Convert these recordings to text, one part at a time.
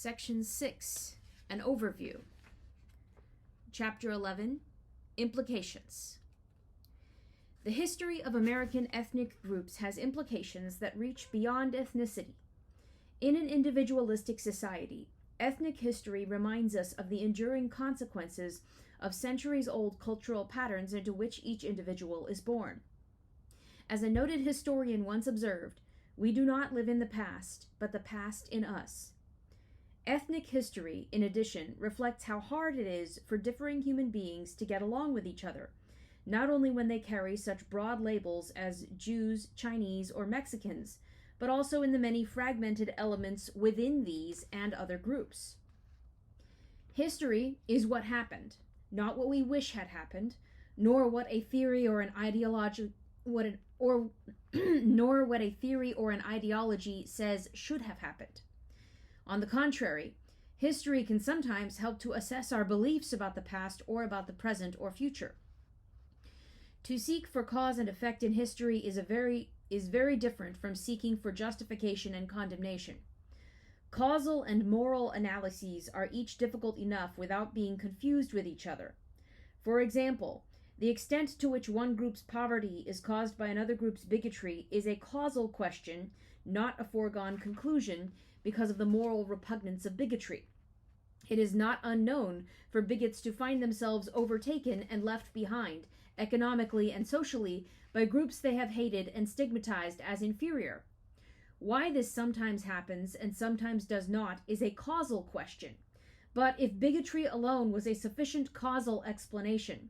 Section 6, an overview. Chapter 11, implications. The history of American ethnic groups has implications that reach beyond ethnicity. In an individualistic society, ethnic history reminds us of the enduring consequences of centuries-old cultural patterns into which each individual is born. As a noted historian once observed, we do not live in the past, but the past in us. Ethnic history, in addition, reflects how hard it is for differing human beings to get along with each other, not only when they carry such broad labels as Jews, Chinese, or Mexicans, but also in the many fragmented elements within these and other groups. History is what happened, not what we wish had happened, nor what a theory or an ideology says should have happened. On the contrary, history can sometimes help to assess our beliefs about the past or about the present or future. To seek for cause and effect in history is very different from seeking for justification and condemnation. Causal and moral analyses are each difficult enough without being confused with each other. For example, the extent to which one group's poverty is caused by another group's bigotry is a causal question, not a foregone conclusion, because of the moral repugnance of bigotry. It is not unknown for bigots to find themselves overtaken and left behind, economically and socially, by groups they have hated and stigmatized as inferior. Why this sometimes happens and sometimes does not is a causal question. But if bigotry alone was a sufficient causal explanation,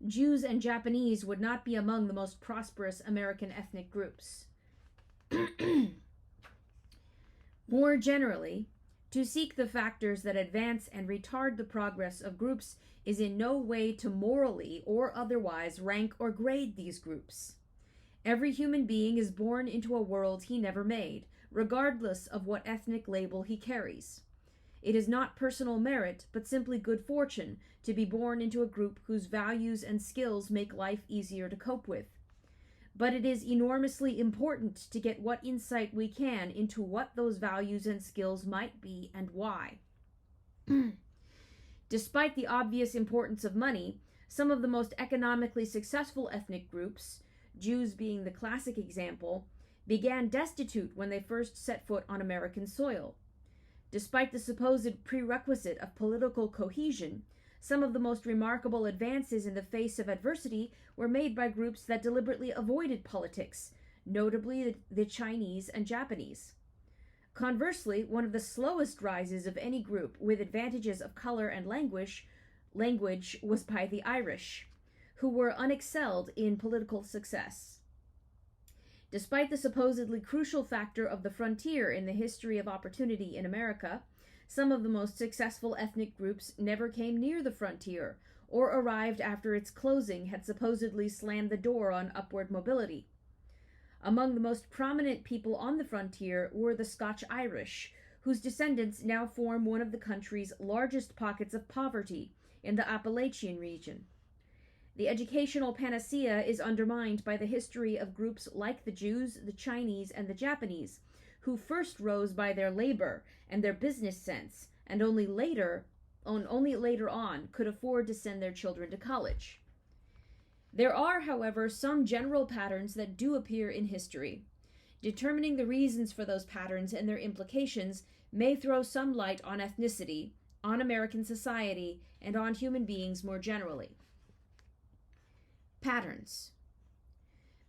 Jews and Japanese would not be among the most prosperous American ethnic groups. More generally, to seek the factors that advance and retard the progress of groups is in no way to morally or otherwise rank or grade these groups. Every human being is born into a world he never made, regardless of what ethnic label he carries. It is not personal merit, but simply good fortune to be born into a group whose values and skills make life easier to cope with. But it is enormously important to get what insight we can into what those values and skills might be and why. Despite the obvious importance of money, some of the most economically successful ethnic groups, Jews being the classic example, began destitute when they first set foot on American soil. Despite the supposed prerequisite of political cohesion, some of the most remarkable advances in the face of adversity were made by groups that deliberately avoided politics, notably the Chinese and Japanese. Conversely, one of the slowest rises of any group with advantages of color and language was by the Irish, who were unexcelled in political success. Despite the supposedly crucial factor of the frontier in the history of opportunity in America, some of the most successful ethnic groups never came near the frontier, or arrived after its closing had supposedly slammed the door on upward mobility. Among the most prominent people on the frontier were the Scotch-Irish, whose descendants now form one of the country's largest pockets of poverty in the Appalachian region. The educational panacea is undermined by the history of groups like the Jews, the Chinese, and the Japanese, who first rose by their labor and their business sense, and only later on could afford to send their children to college. There are, however, some general patterns that do appear in history. Determining the reasons for those patterns and their implications may throw some light on ethnicity, on American society, and on human beings more generally. Patterns.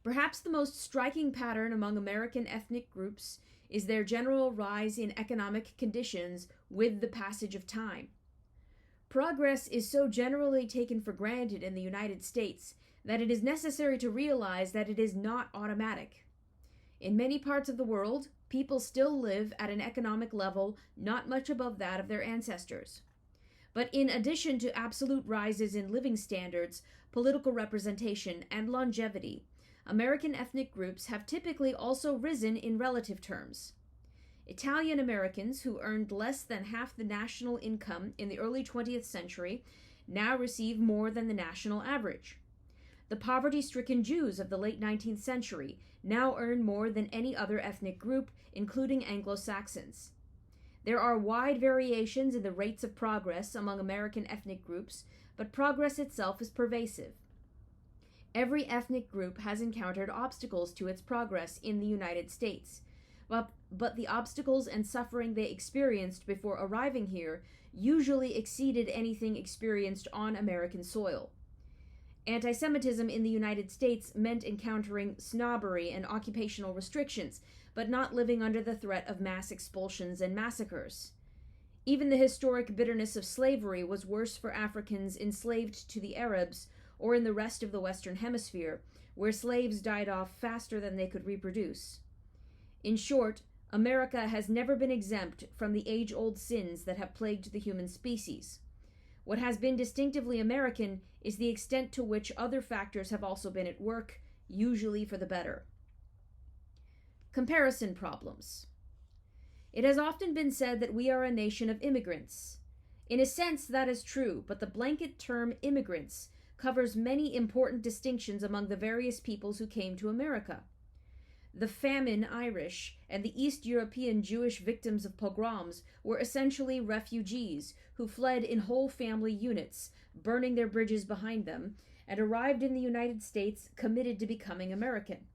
Perhaps the most striking pattern among American ethnic groups is their general rise in economic conditions with the passage of time. Progress is so generally taken for granted in the United States that it is necessary to realize that it is not automatic. In many parts of the world, people still live at an economic level not much above that of their ancestors. But in addition to absolute rises in living standards, political representation, and longevity, American ethnic groups have typically also risen in relative terms. Italian Americans, who earned less than half the national income in the early 20th century, now receive more than the national average. The poverty-stricken Jews of the late 19th century now earn more than any other ethnic group, including Anglo-Saxons. There are wide variations in the rates of progress among American ethnic groups, but progress itself is pervasive. Every ethnic group has encountered obstacles to its progress in the United States, but the obstacles and suffering they experienced before arriving here usually exceeded anything experienced on American soil. Anti-Semitism in the United States meant encountering snobbery and occupational restrictions, but not living under the threat of mass expulsions and massacres. Even the historic bitterness of slavery was worse for Africans enslaved to the Arabs or in the rest of the Western Hemisphere, where slaves died off faster than they could reproduce. In short, America has never been exempt from the age-old sins that have plagued the human species. What has been distinctively American is the extent to which other factors have also been at work, usually for the better. Comparison problems. It has often been said that we are a nation of immigrants. In a sense, that is true, but the blanket term immigrants covers many important distinctions among the various peoples who came to America. The famine Irish and the East European Jewish victims of pogroms were essentially refugees who fled in whole family units, burning their bridges behind them, and arrived in the United States committed to becoming American.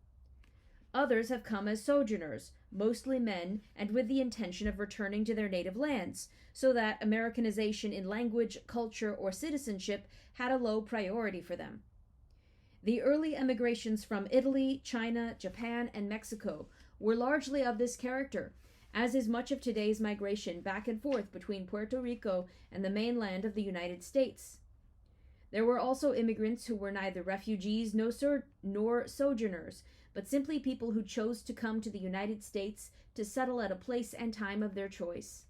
Others have come as sojourners, mostly men, and with the intention of returning to their native lands, so that Americanization in language, culture, or citizenship had a low priority for them. The early emigrations from Italy, China, Japan, and Mexico were largely of this character, as is much of today's migration back and forth between Puerto Rico and the mainland of the United States. There were also immigrants who were neither refugees nor sojourners, but simply people who chose to come to the United States to settle at a place and time of their choice.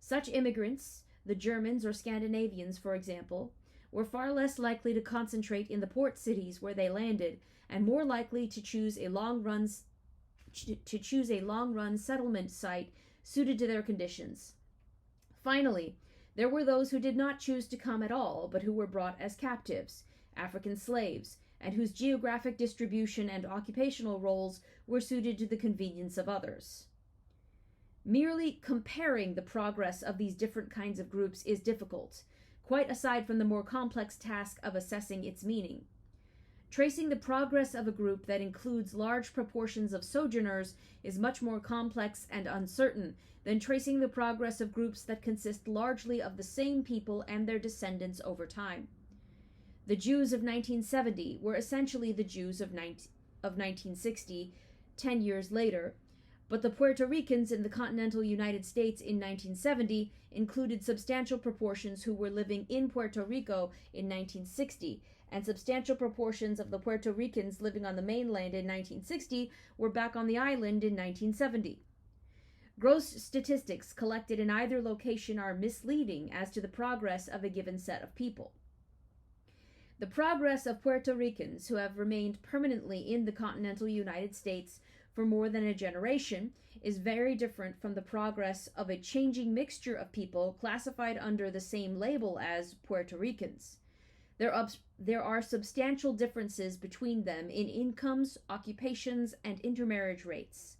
Such immigrants, the Germans or Scandinavians, for example, were far less likely to concentrate in the port cities where they landed, and more likely to choose a long-run settlement site suited to their conditions. Finally, there were those who did not choose to come at all, but who were brought as captives, African slaves, and whose geographic distribution and occupational roles were suited to the convenience of others. Merely comparing the progress of these different kinds of groups is difficult, quite aside from the more complex task of assessing its meaning. Tracing the progress of a group that includes large proportions of sojourners is much more complex and uncertain than tracing the progress of groups that consist largely of the same people and their descendants over time. The Jews of 1970 were essentially the Jews of 1960, 10 years later, but the Puerto Ricans in the continental United States in 1970 included substantial proportions who were living in Puerto Rico in 1960, and substantial proportions of the Puerto Ricans living on the mainland in 1960 were back on the island in 1970. Gross statistics collected in either location are misleading as to the progress of a given set of people. The progress of Puerto Ricans who have remained permanently in the continental United States for more than a generation is very different from the progress of a changing mixture of people classified under the same label as Puerto Ricans. There are substantial differences between them in incomes, occupations, and intermarriage rates.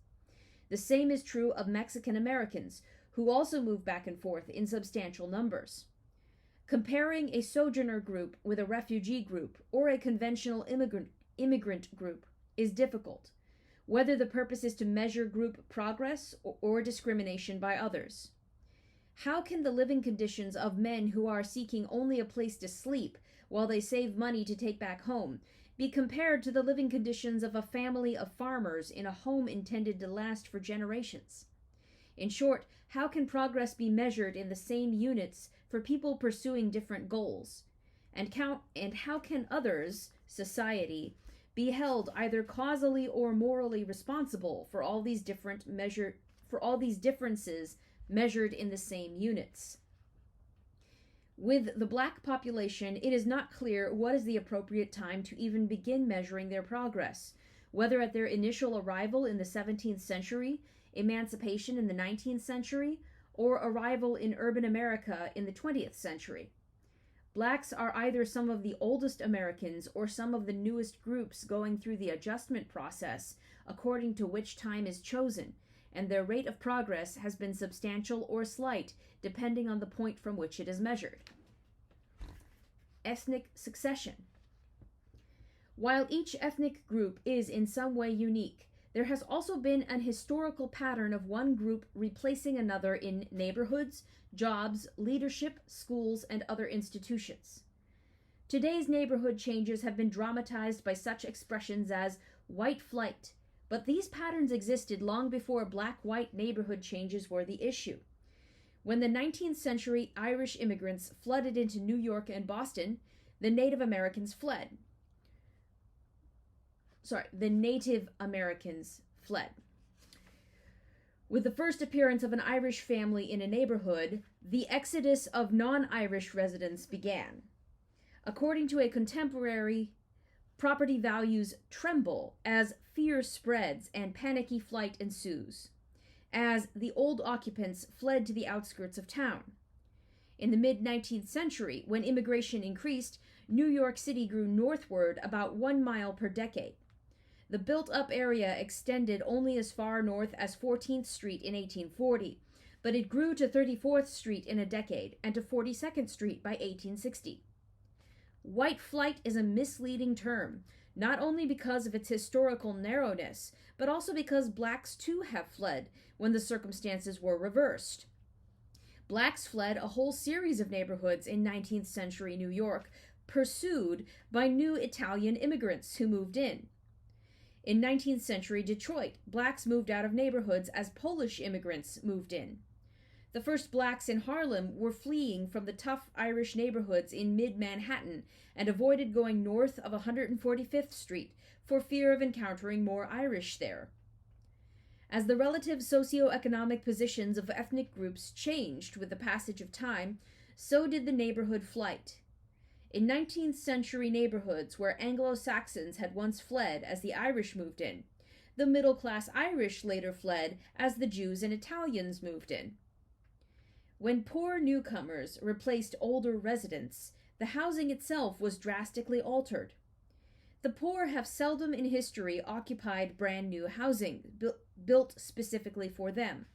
The same is true of Mexican Americans, who also move back and forth in substantial numbers. Comparing a sojourner group with a refugee group or a conventional immigrant group is difficult, whether the purpose is to measure group progress or discrimination by others. How can the living conditions of men who are seeking only a place to sleep while they save money to take back home be compared to the living conditions of a family of farmers in a home intended to last for generations? In short, how can progress be measured in the same units for people pursuing different goals? And how can others, society, be held either causally or morally responsible for all these differences measured in the same units? With the black population, it is not clear what is the appropriate time to even begin measuring their progress, whether at their initial arrival in the 17th century, emancipation in the 19th century, or arrival in urban America in the 20th century. Blacks are either some of the oldest Americans or some of the newest groups going through the adjustment process, according to which time is chosen, and their rate of progress has been substantial or slight, depending on the point from which it is measured. Ethnic succession. While each ethnic group is in some way unique, there has also been an historical pattern of one group replacing another in neighborhoods, jobs, leadership, schools, and other institutions. Today's neighborhood changes have been dramatized by such expressions as white flight, but these patterns existed long before black-white neighborhood changes were the issue. When the 19th century Irish immigrants flooded into New York and Boston, the Native Americans fled. With the first appearance of an Irish family in a neighborhood, the exodus of non-Irish residents began. According to a contemporary, property values tremble as fear spreads and panicky flight ensues, as the old occupants fled to the outskirts of town. In the mid-19th century, when immigration increased, New York City grew northward about 1 mile per decade. The built-up area extended only as far north as 14th Street in 1840, but it grew to 34th Street in a decade and to 42nd Street by 1860. White flight is a misleading term, not only because of its historical narrowness, but also because blacks too have fled when the circumstances were reversed. Blacks fled a whole series of neighborhoods in 19th century New York, pursued by new Italian immigrants who moved in. In 19th century Detroit, blacks moved out of neighborhoods as Polish immigrants moved in. The first blacks in Harlem were fleeing from the tough Irish neighborhoods in mid-Manhattan and avoided going north of 145th Street for fear of encountering more Irish there. As the relative socioeconomic positions of ethnic groups changed with the passage of time, so did the neighborhood flight. In 19th century neighborhoods where Anglo-Saxons had once fled as the Irish moved in, the middle-class Irish later fled as the Jews and Italians moved in. When poor newcomers replaced older residents, the housing itself was drastically altered. The poor have seldom in history occupied brand new housing, built specifically for them.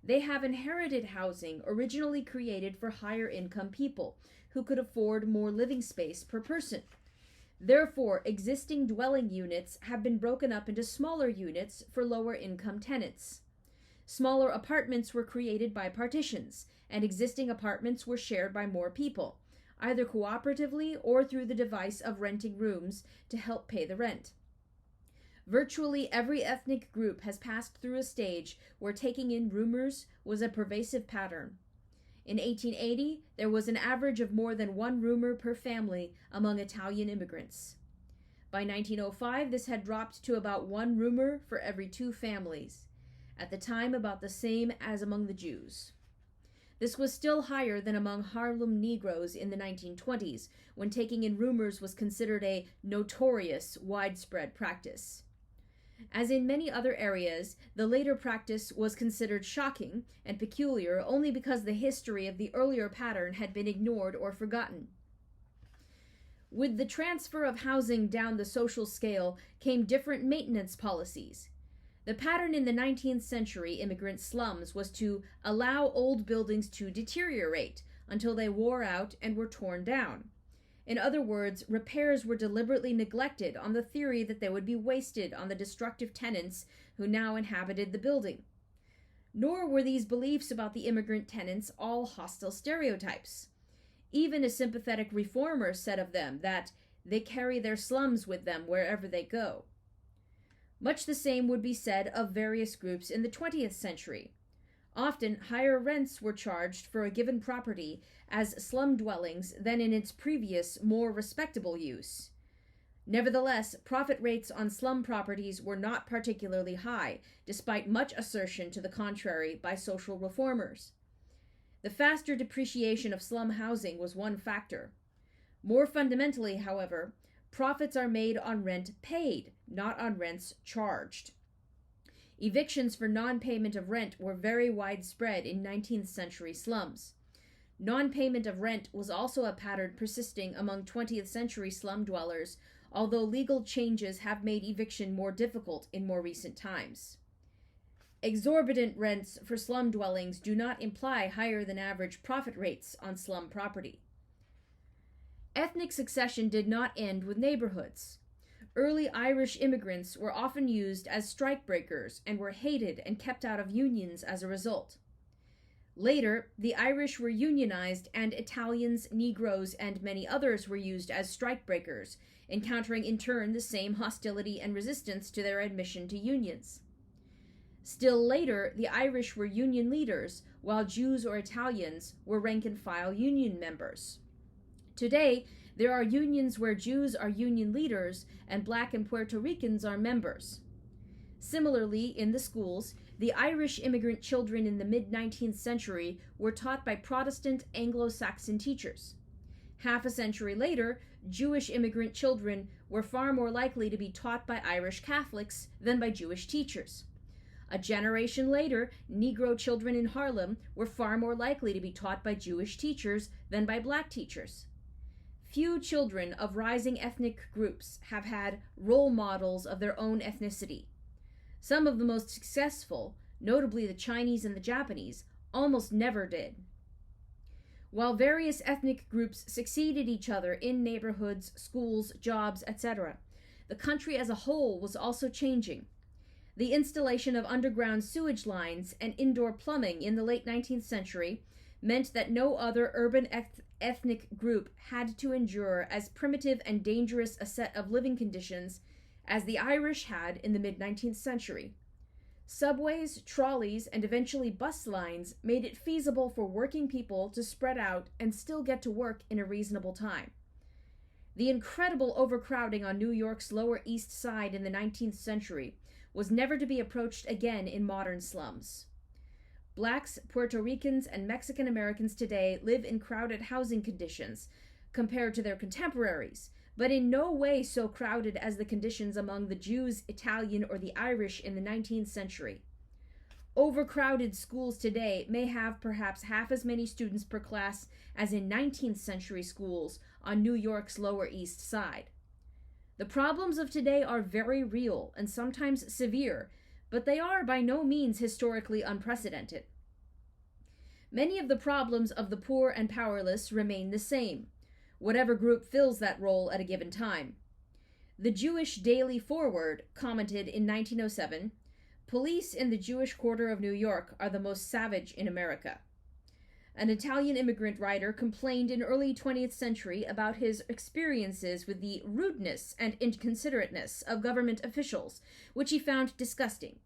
They have inherited housing originally created for higher income people, who could afford more living space per person. Therefore, existing dwelling units have been broken up into smaller units for lower income tenants. Smaller apartments were created by partitions, and existing apartments were shared by more people, either cooperatively or through the device of renting rooms to help pay the rent. Virtually every ethnic group has passed through a stage where taking in roomers was a pervasive pattern. In 1880, there was an average of more than 1 roomer per family among Italian immigrants. By 1905, this had dropped to about 1 roomer for every 2 families, at the time about the same as among the Jews. This was still higher than among Harlem Negroes in the 1920s, when taking in roomers was considered a notorious, widespread practice. As in many other areas, the later practice was considered shocking and peculiar only because the history of the earlier pattern had been ignored or forgotten. With the transfer of housing down the social scale came different maintenance policies. The pattern in the 19th century immigrant slums was to allow old buildings to deteriorate until they wore out and were torn down. In other words, repairs were deliberately neglected on the theory that they would be wasted on the destructive tenants who now inhabited the building. Nor were these beliefs about the immigrant tenants all hostile stereotypes. Even a sympathetic reformer said of them that they carry their slums with them wherever they go. Much the same would be said of various groups in the 20th century. Often, higher rents were charged for a given property as slum dwellings than in its previous, more respectable use. Nevertheless, profit rates on slum properties were not particularly high, despite much assertion to the contrary by social reformers. The faster depreciation of slum housing was one factor. More fundamentally, however, profits are made on rent paid, not on rents charged. Evictions for non-payment of rent were very widespread in 19th century slums. Non-payment of rent was also a pattern persisting among 20th century slum dwellers, although legal changes have made eviction more difficult in more recent times. Exorbitant rents for slum dwellings do not imply higher than average profit rates on slum property. Ethnic succession did not end with neighborhoods. Early Irish immigrants were often used as strikebreakers and were hated and kept out of unions as a result. Later, the Irish were unionized, and Italians, Negroes, and many others were used as strikebreakers, encountering in turn the same hostility and resistance to their admission to unions. Still later, the Irish were union leaders, while Jews or Italians were rank-and-file union members. Today, there are unions where Jews are union leaders and Black and Puerto Ricans are members. Similarly, in the schools, the Irish immigrant children in the mid-19th century were taught by Protestant Anglo-Saxon teachers. Half a century later, Jewish immigrant children were far more likely to be taught by Irish Catholics than by Jewish teachers. A generation later, Negro children in Harlem were far more likely to be taught by Jewish teachers than by Black teachers. Few children of rising ethnic groups have had role models of their own ethnicity. Some of the most successful, notably the Chinese and the Japanese, almost never did. While various ethnic groups succeeded each other in neighborhoods, schools, jobs, etc., the country as a whole was also changing. The installation of underground sewage lines and indoor plumbing in the late 19th century meant that no other urban ethnic group had to endure as primitive and dangerous a set of living conditions as the Irish had in the mid-19th century. Subways, trolleys, and eventually bus lines made it feasible for working people to spread out and still get to work in a reasonable time. The incredible overcrowding on New York's Lower East Side in the 19th century was never to be approached again in modern slums. Blacks, Puerto Ricans, and Mexican Americans today live in crowded housing conditions compared to their contemporaries, but in no way so crowded as the conditions among the Jews, Italian, or the Irish in the 19th century. Overcrowded schools today may have perhaps half as many students per class as in 19th century schools on New York's Lower East Side. The problems of today are very real and sometimes severe, but they are by no means historically unprecedented. Many of the problems of the poor and powerless remain the same, whatever group fills that role at a given time. The Jewish Daily Forward commented in 1907, "Police in the Jewish quarter of New York are the most savage in America." An Italian immigrant writer complained in early 20th century about his experiences with the rudeness and inconsiderateness of government officials, which he found disgusting.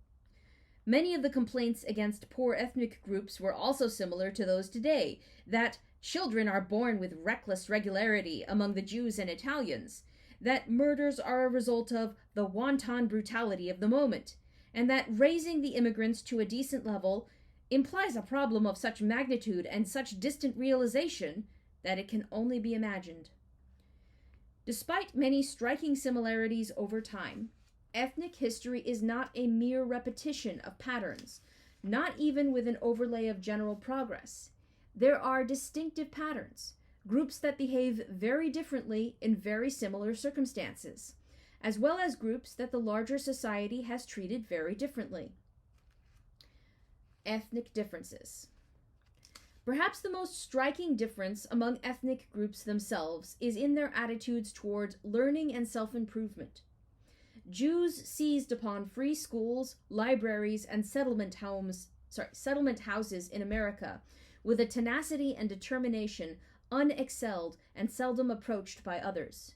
Many of the complaints against poor ethnic groups were also similar to those today, that children are born with reckless regularity among the Jews and Italians, that murders are a result of the wanton brutality of the moment, and that raising the immigrants to a decent level implies a problem of such magnitude and such distant realization that it can only be imagined. Despite many striking similarities over time, ethnic history is not a mere repetition of patterns, not even with an overlay of general progress. There are distinctive patterns, groups that behave very differently in very similar circumstances, as well as groups that the larger society has treated very differently. Ethnic differences. Perhaps the most striking difference among ethnic groups themselves is in their attitudes towards learning and self-improvement. Jews seized upon free schools, libraries, and settlement houses in America with a tenacity and determination unexcelled and seldom approached by others.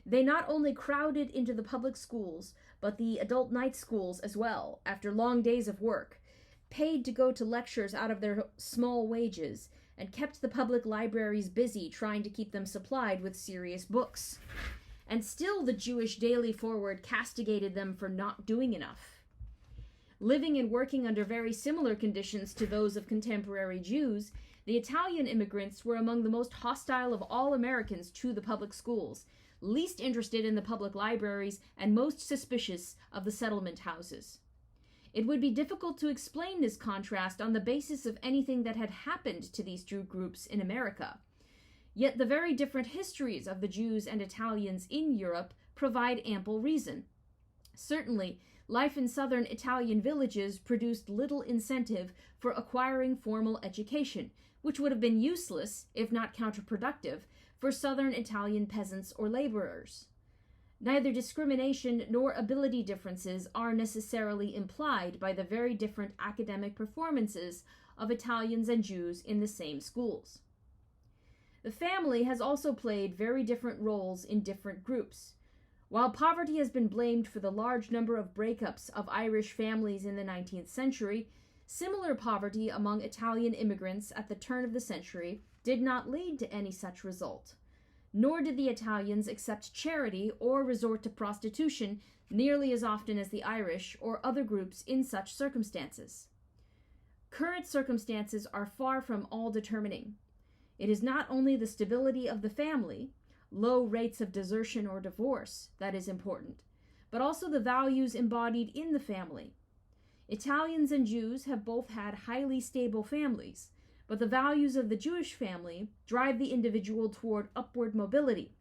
They not only crowded into the public schools, but the adult night schools as well, after long days of work, paid to go to lectures out of their small wages, and kept the public libraries busy trying to keep them supplied with serious books. And still the Jewish Daily Forward castigated them for not doing enough. Living and working under very similar conditions to those of contemporary Jews, the Italian immigrants were among the most hostile of all Americans to the public schools, least interested in the public libraries, and most suspicious of the settlement houses. It would be difficult to explain this contrast on the basis of anything that had happened to these Jew groups in America. Yet the very different histories of the Jews and Italians in Europe provide ample reason. Certainly, life in southern Italian villages produced little incentive for acquiring formal education, which would have been useless, if not counterproductive, for southern Italian peasants or laborers. Neither discrimination nor ability differences are necessarily implied by the very different academic performances of Italians and Jews in the same schools. The family has also played very different roles in different groups. While poverty has been blamed for the large number of breakups of Irish families in the 19th century, similar poverty among Italian immigrants at the turn of the century did not lead to any such result. Nor did the Italians accept charity or resort to prostitution nearly as often as the Irish or other groups in such circumstances. Current circumstances are far from all determining. It is not only the stability of the family, low rates of desertion or divorce, that is important, but also the values embodied in the family. Italians and Jews have both had highly stable families, but the values of the Jewish family drive the individual toward upward mobility,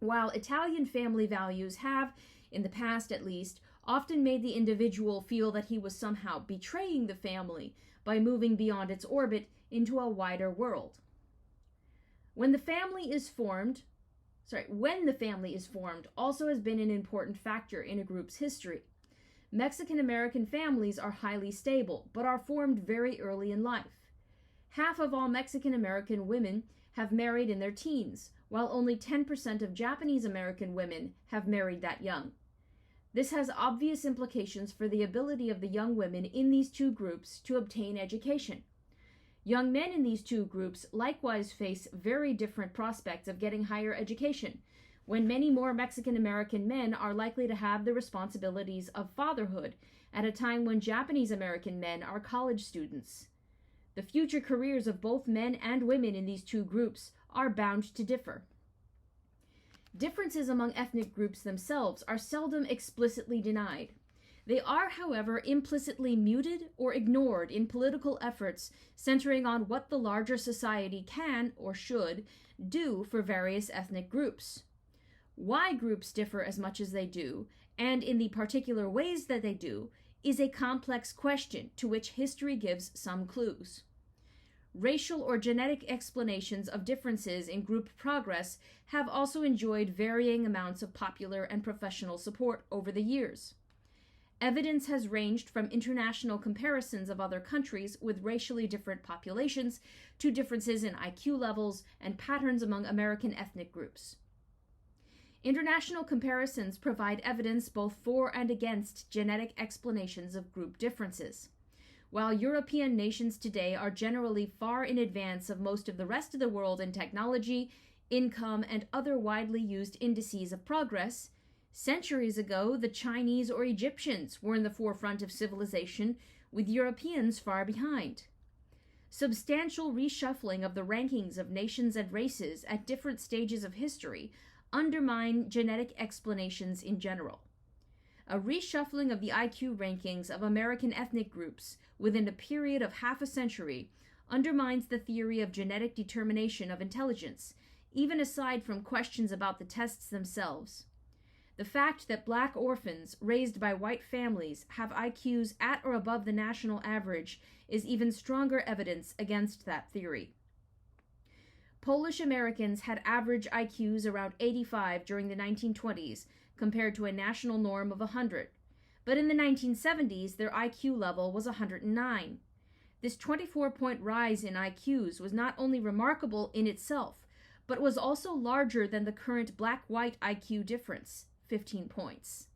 while Italian family values have, in the past at least, often made the individual feel that he was somehow betraying the family by moving beyond its orbit into a wider world. When the family is formed also has been an important factor in a group's history. Mexican-American families are highly stable, but are formed very early in life. Half of all Mexican-American women have married in their teens, while only 10% of Japanese-American women have married that young. This has obvious implications for the ability of the young women in these two groups to obtain education. Young men in these two groups likewise face very different prospects of getting higher education, when many more Mexican-American men are likely to have the responsibilities of fatherhood at a time when Japanese-American men are college students. The future careers of both men and women in these two groups are bound to differ. Differences among ethnic groups themselves are seldom explicitly denied. They are, however, implicitly muted or ignored in political efforts centering on what the larger society can, or should, do for various ethnic groups. Why groups differ as much as they do, and in the particular ways that they do, is a complex question to which history gives some clues. Racial or genetic explanations of differences in group progress have also enjoyed varying amounts of popular and professional support over the years. Evidence has ranged from international comparisons of other countries with racially different populations to differences in IQ levels and patterns among American ethnic groups. International comparisons provide evidence both for and against genetic explanations of group differences. While European nations today are generally far in advance of most of the rest of the world in technology, income, and other widely used indices of progress, centuries ago the Chinese or Egyptians were in the forefront of civilization, with Europeans far behind. Substantial reshuffling of the rankings of nations and races at different stages of history undermine genetic explanations in general. A reshuffling of the IQ rankings of American ethnic groups within a period of half a century undermines the theory of genetic determination of intelligence, even aside from questions about the tests themselves. The fact that black orphans raised by white families have IQs at or above the national average is even stronger evidence against that theory. Polish Americans had average IQs around 85 during the 1920s, compared to a national norm of 100. But in the 1970s, their IQ level was 109. This 24-point rise in IQs was not only remarkable in itself, but was also larger than the current black-white IQ difference, 15 points.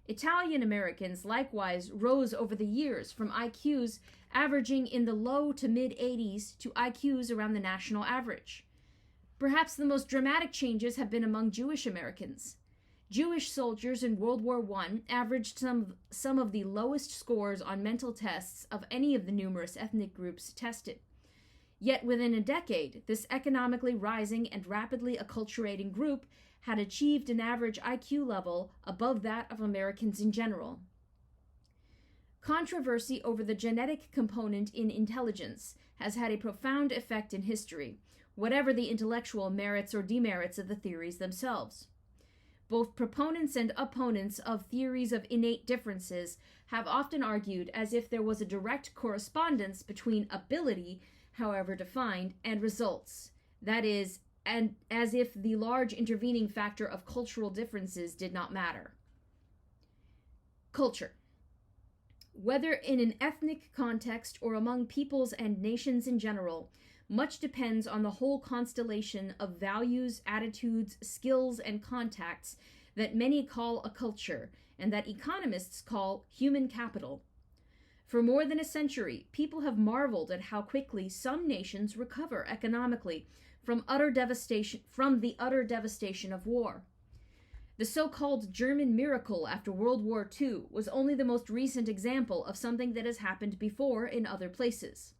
Italian Americans likewise rose over the years from IQs averaging in the low to mid-80s to IQs around the national average. Perhaps the most dramatic changes have been among Jewish Americans. Jewish soldiers in World War I averaged some of the lowest scores on mental tests of any of the numerous ethnic groups tested. Yet within a decade, this economically rising and rapidly acculturating group had achieved an average IQ level above that of Americans in general. Controversy over the genetic component in intelligence has had a profound effect in history, whatever the intellectual merits or demerits of the theories themselves. Both proponents and opponents of theories of innate differences have often argued as if there was a direct correspondence between ability, however defined, and results. That is, and as if the large intervening factor of cultural differences did not matter. Culture. Whether in an ethnic context or among peoples and nations in general, much depends on the whole constellation of values, attitudes, skills, and contacts that many call a culture and that economists call human capital. For more than a century, people have marveled at how quickly some nations recover economically from the utter devastation of war. The so-called German miracle after World War II was only the most recent example of something that has happened before in other places.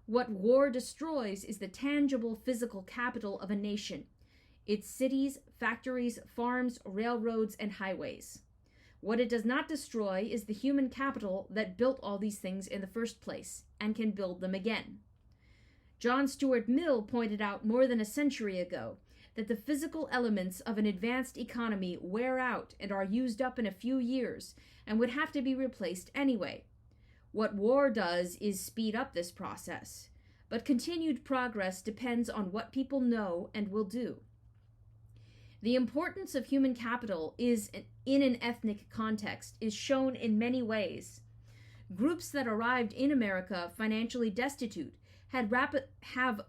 What war destroys is the tangible physical capital of a nation, its cities, factories, farms, railroads, and highways. What it does not destroy is the human capital that built all these things in the first place and can build them again. John Stuart Mill pointed out more than a century ago that the physical elements of an advanced economy wear out and are used up in a few years and would have to be replaced anyway. What war does is speed up this process, but continued progress depends on what people know and will do. The importance of human capital in an ethnic context is shown in many ways. Groups that arrived in America financially destitute have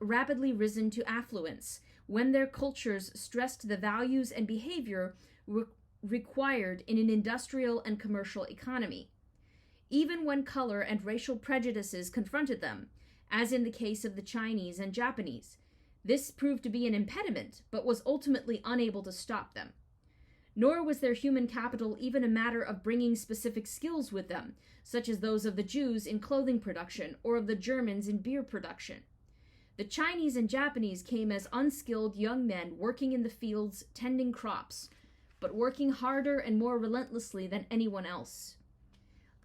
rapidly risen to affluence when their cultures stressed the values and behavior required in an industrial and commercial economy. Even when color and racial prejudices confronted them, as in the case of the Chinese and Japanese, this proved to be an impediment, but was ultimately unable to stop them. Nor was their human capital even a matter of bringing specific skills with them, such as those of the Jews in clothing production or of the Germans in beer production. The Chinese and Japanese came as unskilled young men working in the fields tending crops, but working harder and more relentlessly than anyone else.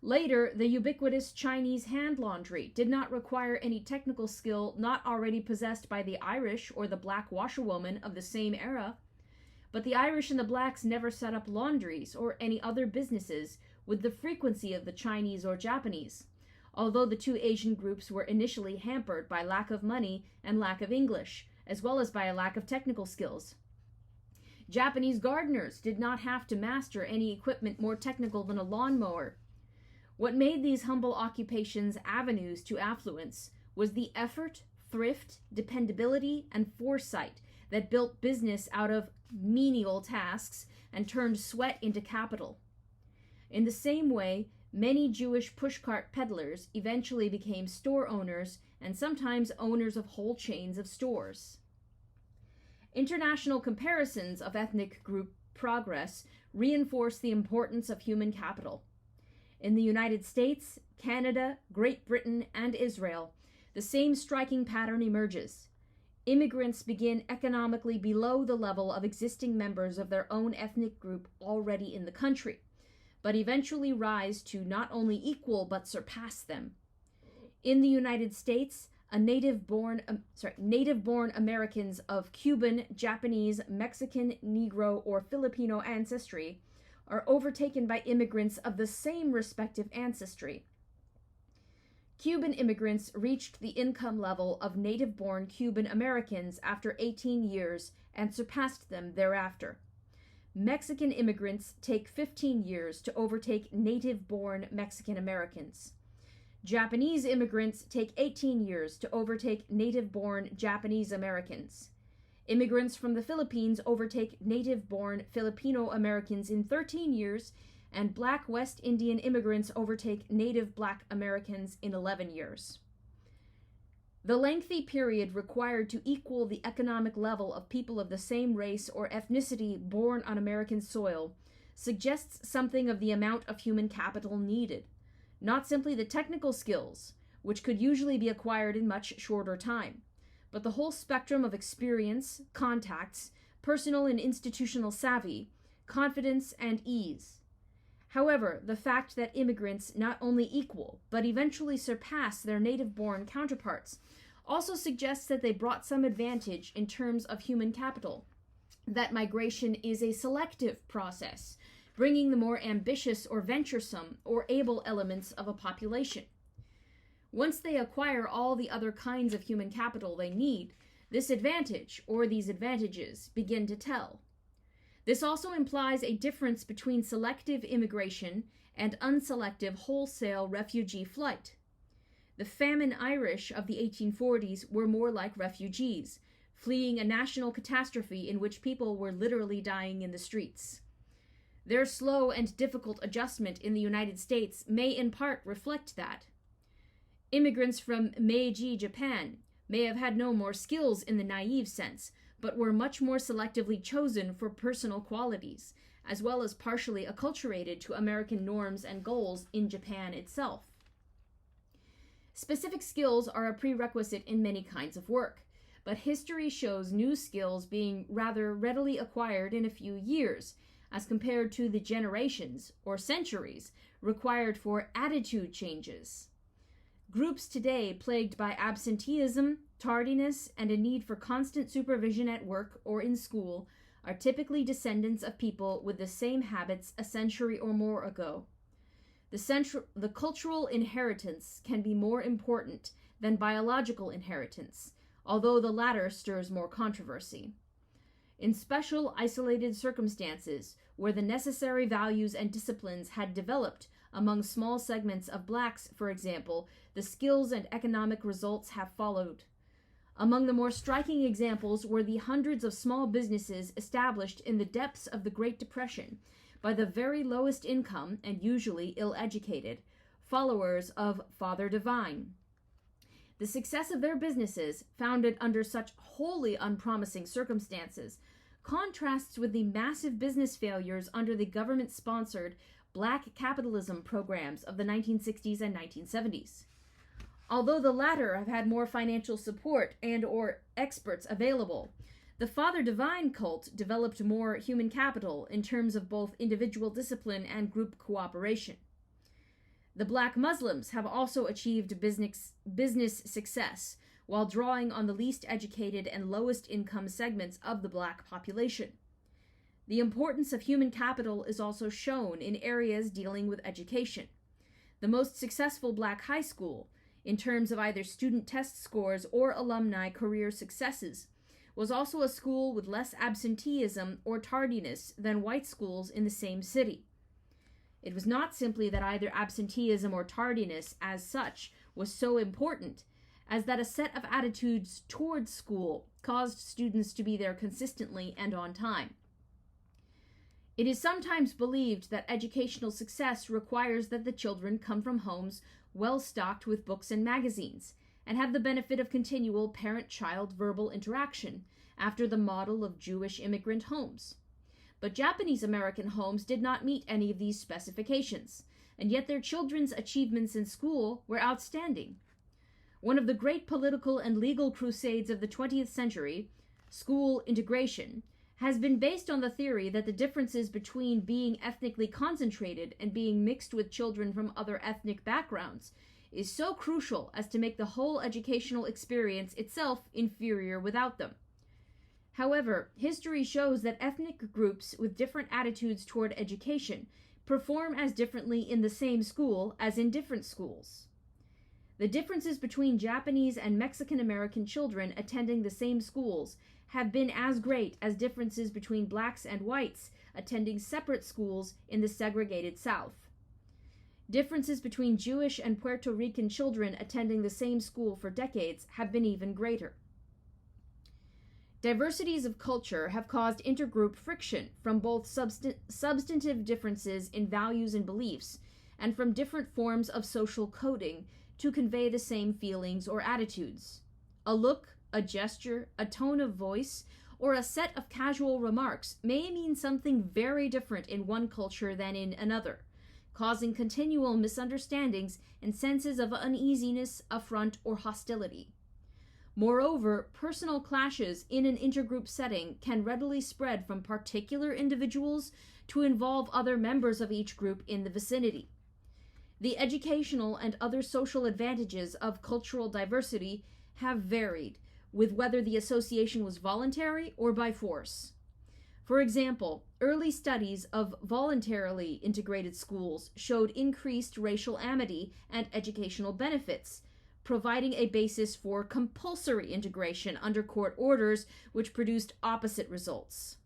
Later, the ubiquitous Chinese hand laundry did not require any technical skill not already possessed by the Irish or the black washerwoman of the same era. But the Irish and the blacks never set up laundries or any other businesses with the frequency of the Chinese or Japanese, although the two Asian groups were initially hampered by lack of money and lack of English, as well as by a lack of technical skills. Japanese gardeners did not have to master any equipment more technical than a lawnmower. What made these humble occupations avenues to affluence was the effort, thrift, dependability, and foresight that built business out of menial tasks and turned sweat into capital. In the same way, many Jewish pushcart peddlers eventually became store owners and sometimes owners of whole chains of stores. International comparisons of ethnic group progress reinforce the importance of human capital. In the United States, Canada, Great Britain, and Israel, the same striking pattern emerges. Immigrants begin economically below the level of existing members of their own ethnic group already in the country, but eventually rise to not only equal but surpass them. In the United States, native-born Americans of Cuban, Japanese, Mexican, Negro, or Filipino ancestry are overtaken by immigrants of the same respective ancestry. Cuban immigrants reached the income level of native-born Cuban Americans after 18 years and surpassed them thereafter. Mexican immigrants take 15 years to overtake native-born Mexican Americans. Japanese immigrants take 18 years to overtake native-born Japanese Americans. Immigrants from the Philippines overtake native-born Filipino Americans in 13 years, and Black West Indian immigrants overtake native Black Americans in 11 years. The lengthy period required to equal the economic level of people of the same race or ethnicity born on American soil suggests something of the amount of human capital needed, not simply the technical skills, which could usually be acquired in much shorter time, but the whole spectrum of experience, contacts, personal and institutional savvy, confidence, and ease. However, the fact that immigrants not only equal, but eventually surpass their native-born counterparts also suggests that they brought some advantage in terms of human capital. that migration is a selective process, bringing the more ambitious or venturesome or able elements of a population. Once they acquire all the other kinds of human capital they need, this advantage, or these advantages, begin to tell. This also implies a difference between selective immigration and unselective wholesale refugee flight. The famine Irish of the 1840s were more like refugees, fleeing a national catastrophe in which people were literally dying in the streets. Their slow and difficult adjustment in the United States may in part reflect that. Immigrants from Meiji Japan may have had no more skills in the naive sense, but were much more selectively chosen for personal qualities, as well as partially acculturated to American norms and goals in Japan itself. Specific skills are a prerequisite in many kinds of work, but history shows new skills being rather readily acquired in a few years, as compared to the generations, or centuries, required for attitude changes. Groups today plagued by absenteeism, tardiness, and a need for constant supervision at work or in school are typically descendants of people with the same habits a century or more ago. The cultural inheritance can be more important than biological inheritance, although the latter stirs more controversy. In special, isolated circumstances, where the necessary values and disciplines had developed among small segments of blacks, for example, the skills and economic results have followed. Among the more striking examples were the hundreds of small businesses established in the depths of the Great Depression by the very lowest income and usually ill-educated followers of Father Divine. The success of their businesses, founded under such wholly unpromising circumstances, contrasts with the massive business failures under the government-sponsored black capitalism programs of the 1960s and 1970s. Although the latter have had more financial support and/or experts available, the Father Divine cult developed more human capital in terms of both individual discipline and group cooperation. The black Muslims have also achieved business success while drawing on the least educated and lowest income segments of the black population. The importance of human capital is also shown in areas dealing with education. The most successful black high school, in terms of either student test scores or alumni career successes, was also a school with less absenteeism or tardiness than white schools in the same city. It was not simply that either absenteeism or tardiness as such was so important, as that a set of attitudes towards school caused students to be there consistently and on time. It is sometimes believed that educational success requires that the children come from homes well stocked with books and magazines, and have the benefit of continual parent-child verbal interaction, after the model of Jewish immigrant homes. But Japanese American homes did not meet any of these specifications, and yet their children's achievements in school were outstanding. One of the great political and legal crusades of the 20th century, school integration, has been based on the theory that the differences between being ethnically concentrated and being mixed with children from other ethnic backgrounds is so crucial as to make the whole educational experience itself inferior without them. However, history shows that ethnic groups with different attitudes toward education perform as differently in the same school as in different schools. The differences between Japanese and Mexican American children attending the same schools have been as great as differences between blacks and whites attending separate schools in the segregated South. Differences between Jewish and Puerto Rican children attending the same school for decades have been even greater. Diversities of culture have caused intergroup friction from both substantive differences in values and beliefs, and from different forms of social coding to convey the same feelings or attitudes. A look, a gesture, a tone of voice, or a set of casual remarks may mean something very different in one culture than in another, causing continual misunderstandings and senses of uneasiness, affront, or hostility. Moreover, personal clashes in an intergroup setting can readily spread from particular individuals to involve other members of each group in the vicinity. The educational and other social advantages of cultural diversity have varied, with whether the association was voluntary or by force. For example, early studies of voluntarily integrated schools showed increased racial amity and educational benefits, providing a basis for compulsory integration under court orders, which produced opposite results.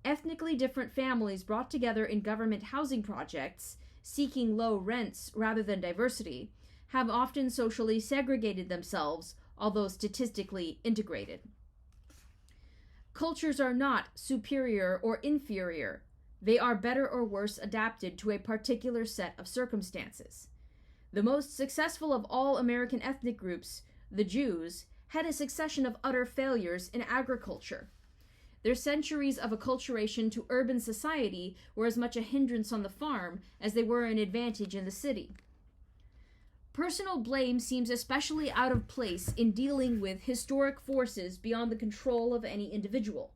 Ethnically different families brought together in government housing projects, seeking low rents rather than diversity, have often socially segregated themselves, although statistically integrated. Cultures are not superior or inferior. They are better or worse adapted to a particular set of circumstances. The most successful of all American ethnic groups, the Jews, had a succession of utter failures in agriculture. Their centuries of acculturation to urban society were as much a hindrance on the farm as they were an advantage in the city. Personal blame seems especially out of place in dealing with historic forces beyond the control of any individual.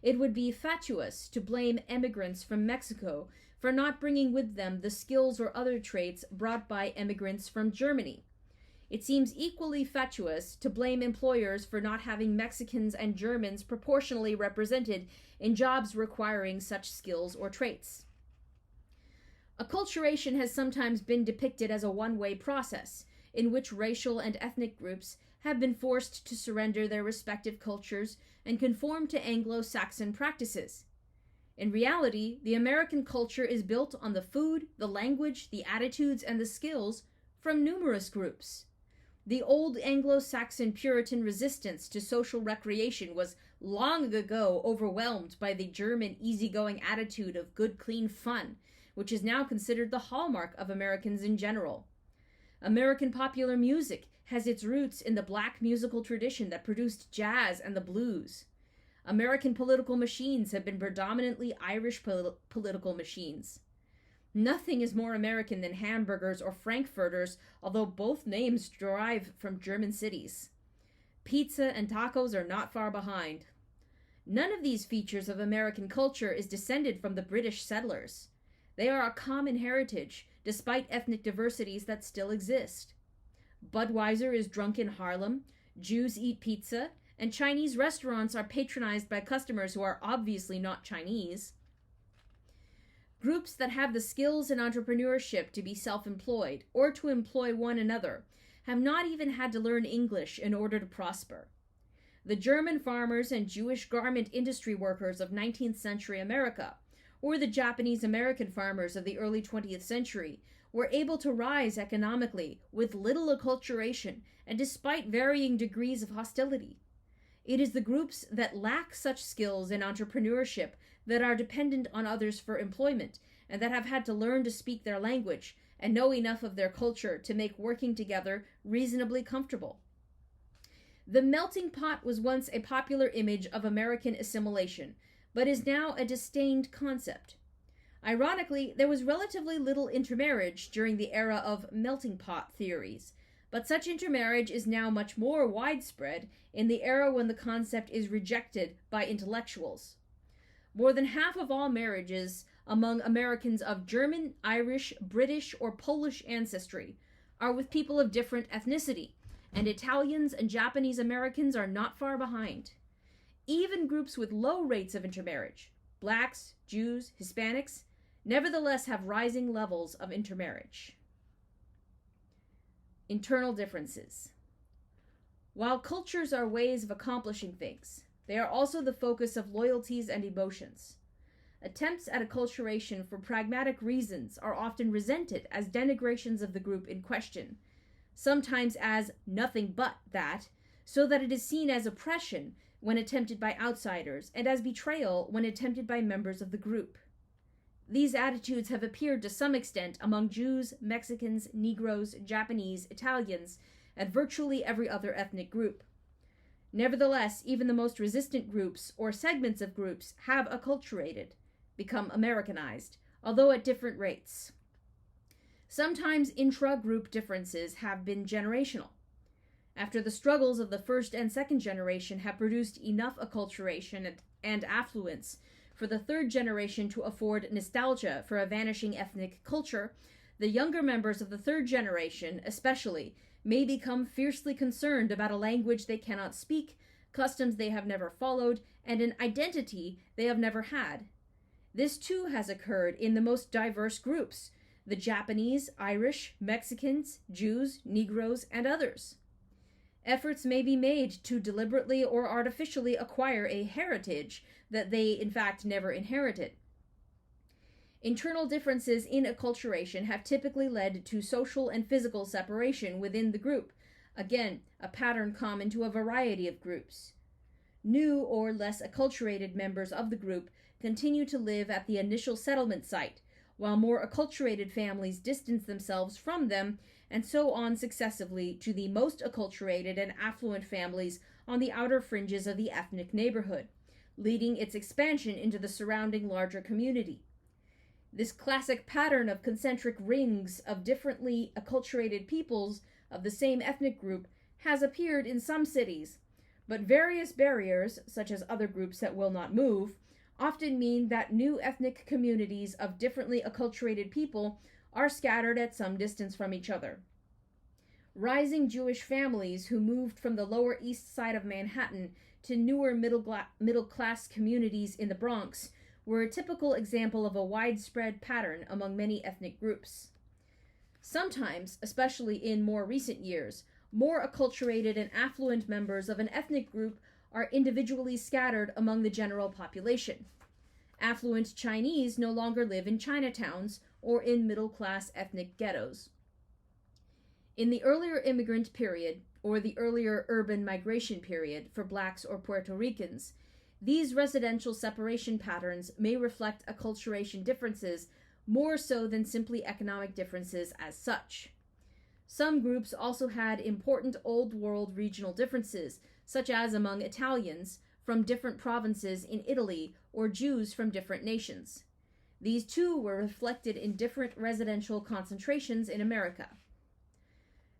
It would be fatuous to blame emigrants from Mexico for not bringing with them the skills or other traits brought by emigrants from Germany. It seems equally fatuous to blame employers for not having Mexicans and Germans proportionally represented in jobs requiring such skills or traits. Acculturation has sometimes been depicted as a one-way process, in which racial and ethnic groups have been forced to surrender their respective cultures and conform to Anglo-Saxon practices. In reality, the American culture is built on the food, the language, the attitudes, and the skills from numerous groups. The old Anglo-Saxon Puritan resistance to social recreation was long ago overwhelmed by the German easygoing attitude of good, clean fun, which is now considered the hallmark of Americans in general. American popular music has its roots in the black musical tradition that produced jazz and the blues. American political machines have been predominantly Irish political machines. Nothing is more American than hamburgers or frankfurters, although both names derive from German cities. Pizza and tacos are not far behind. None of these features of American culture is descended from the British settlers. They are a common heritage, despite ethnic diversities that still exist. Budweiser is drunk in Harlem, Jews eat pizza, and Chinese restaurants are patronized by customers who are obviously not Chinese. Groups that have the skills and entrepreneurship to be self-employed or to employ one another have not even had to learn English in order to prosper. The German farmers and Jewish garment industry workers of 19th century America, or the Japanese American farmers of the early 20th century, were able to rise economically with little acculturation and despite varying degrees of hostility. It is the groups that lack such skills in entrepreneurship that are dependent on others for employment and that have had to learn to speak their language and know enough of their culture to make working together reasonably comfortable. The melting pot was once a popular image of American assimilation, but is now a disdained concept. Ironically, there was relatively little intermarriage during the era of melting pot theories, but such intermarriage is now much more widespread in the era when the concept is rejected by intellectuals. More than half of all marriages among Americans of German, Irish, British, or Polish ancestry are with people of different ethnicity, and Italians and Japanese Americans are not far behind. Even groups with low rates of intermarriage, blacks, Jews, Hispanics, nevertheless have rising levels of intermarriage. Internal differences. While cultures are ways of accomplishing things, they are also the focus of loyalties and emotions. Attempts at acculturation for pragmatic reasons are often resented as denigrations of the group in question, sometimes as nothing but that, so that it is seen as oppression when attempted by outsiders and as betrayal when attempted by members of the group. These attitudes have appeared to some extent among Jews, Mexicans, Negroes, Japanese, Italians, and virtually every other ethnic group. Nevertheless, even the most resistant groups or segments of groups have acculturated, become Americanized, although at different rates. Sometimes intra-group differences have been generational. After the struggles of the first and second generation have produced enough acculturation and affluence for the third generation to afford nostalgia for a vanishing ethnic culture, the younger members of the third generation, especially, may become fiercely concerned about a language they cannot speak, customs they have never followed, and an identity they have never had. This too has occurred in the most diverse groups: the Japanese, Irish, Mexicans, Jews, Negroes, and others. Efforts may be made to deliberately or artificially acquire a heritage that they, in fact, never inherited. Internal differences in acculturation have typically led to social and physical separation within the group, again, a pattern common to a variety of groups. New or less acculturated members of the group continue to live at the initial settlement site, while more acculturated families distance themselves from them, and so on successively to the most acculturated and affluent families on the outer fringes of the ethnic neighborhood, leading its expansion into the surrounding larger community. This classic pattern of concentric rings of differently acculturated peoples of the same ethnic group has appeared in some cities, but various barriers, such as other groups that will not move, often mean that new ethnic communities of differently acculturated people are scattered at some distance from each other. Rising Jewish families who moved from the Lower East Side of Manhattan to newer middle-class communities in the Bronx were a typical example of a widespread pattern among many ethnic groups. Sometimes, especially in more recent years, more acculturated and affluent members of an ethnic group are individually scattered among the general population. Affluent Chinese no longer live in Chinatowns or in middle-class ethnic ghettos. In the earlier immigrant period, or the earlier urban migration period for blacks or Puerto Ricans, these residential separation patterns may reflect acculturation differences more so than simply economic differences as such. Some groups also had important Old World regional differences, such as among Italians from different provinces in Italy or Jews from different nations. These too were reflected in different residential concentrations in America.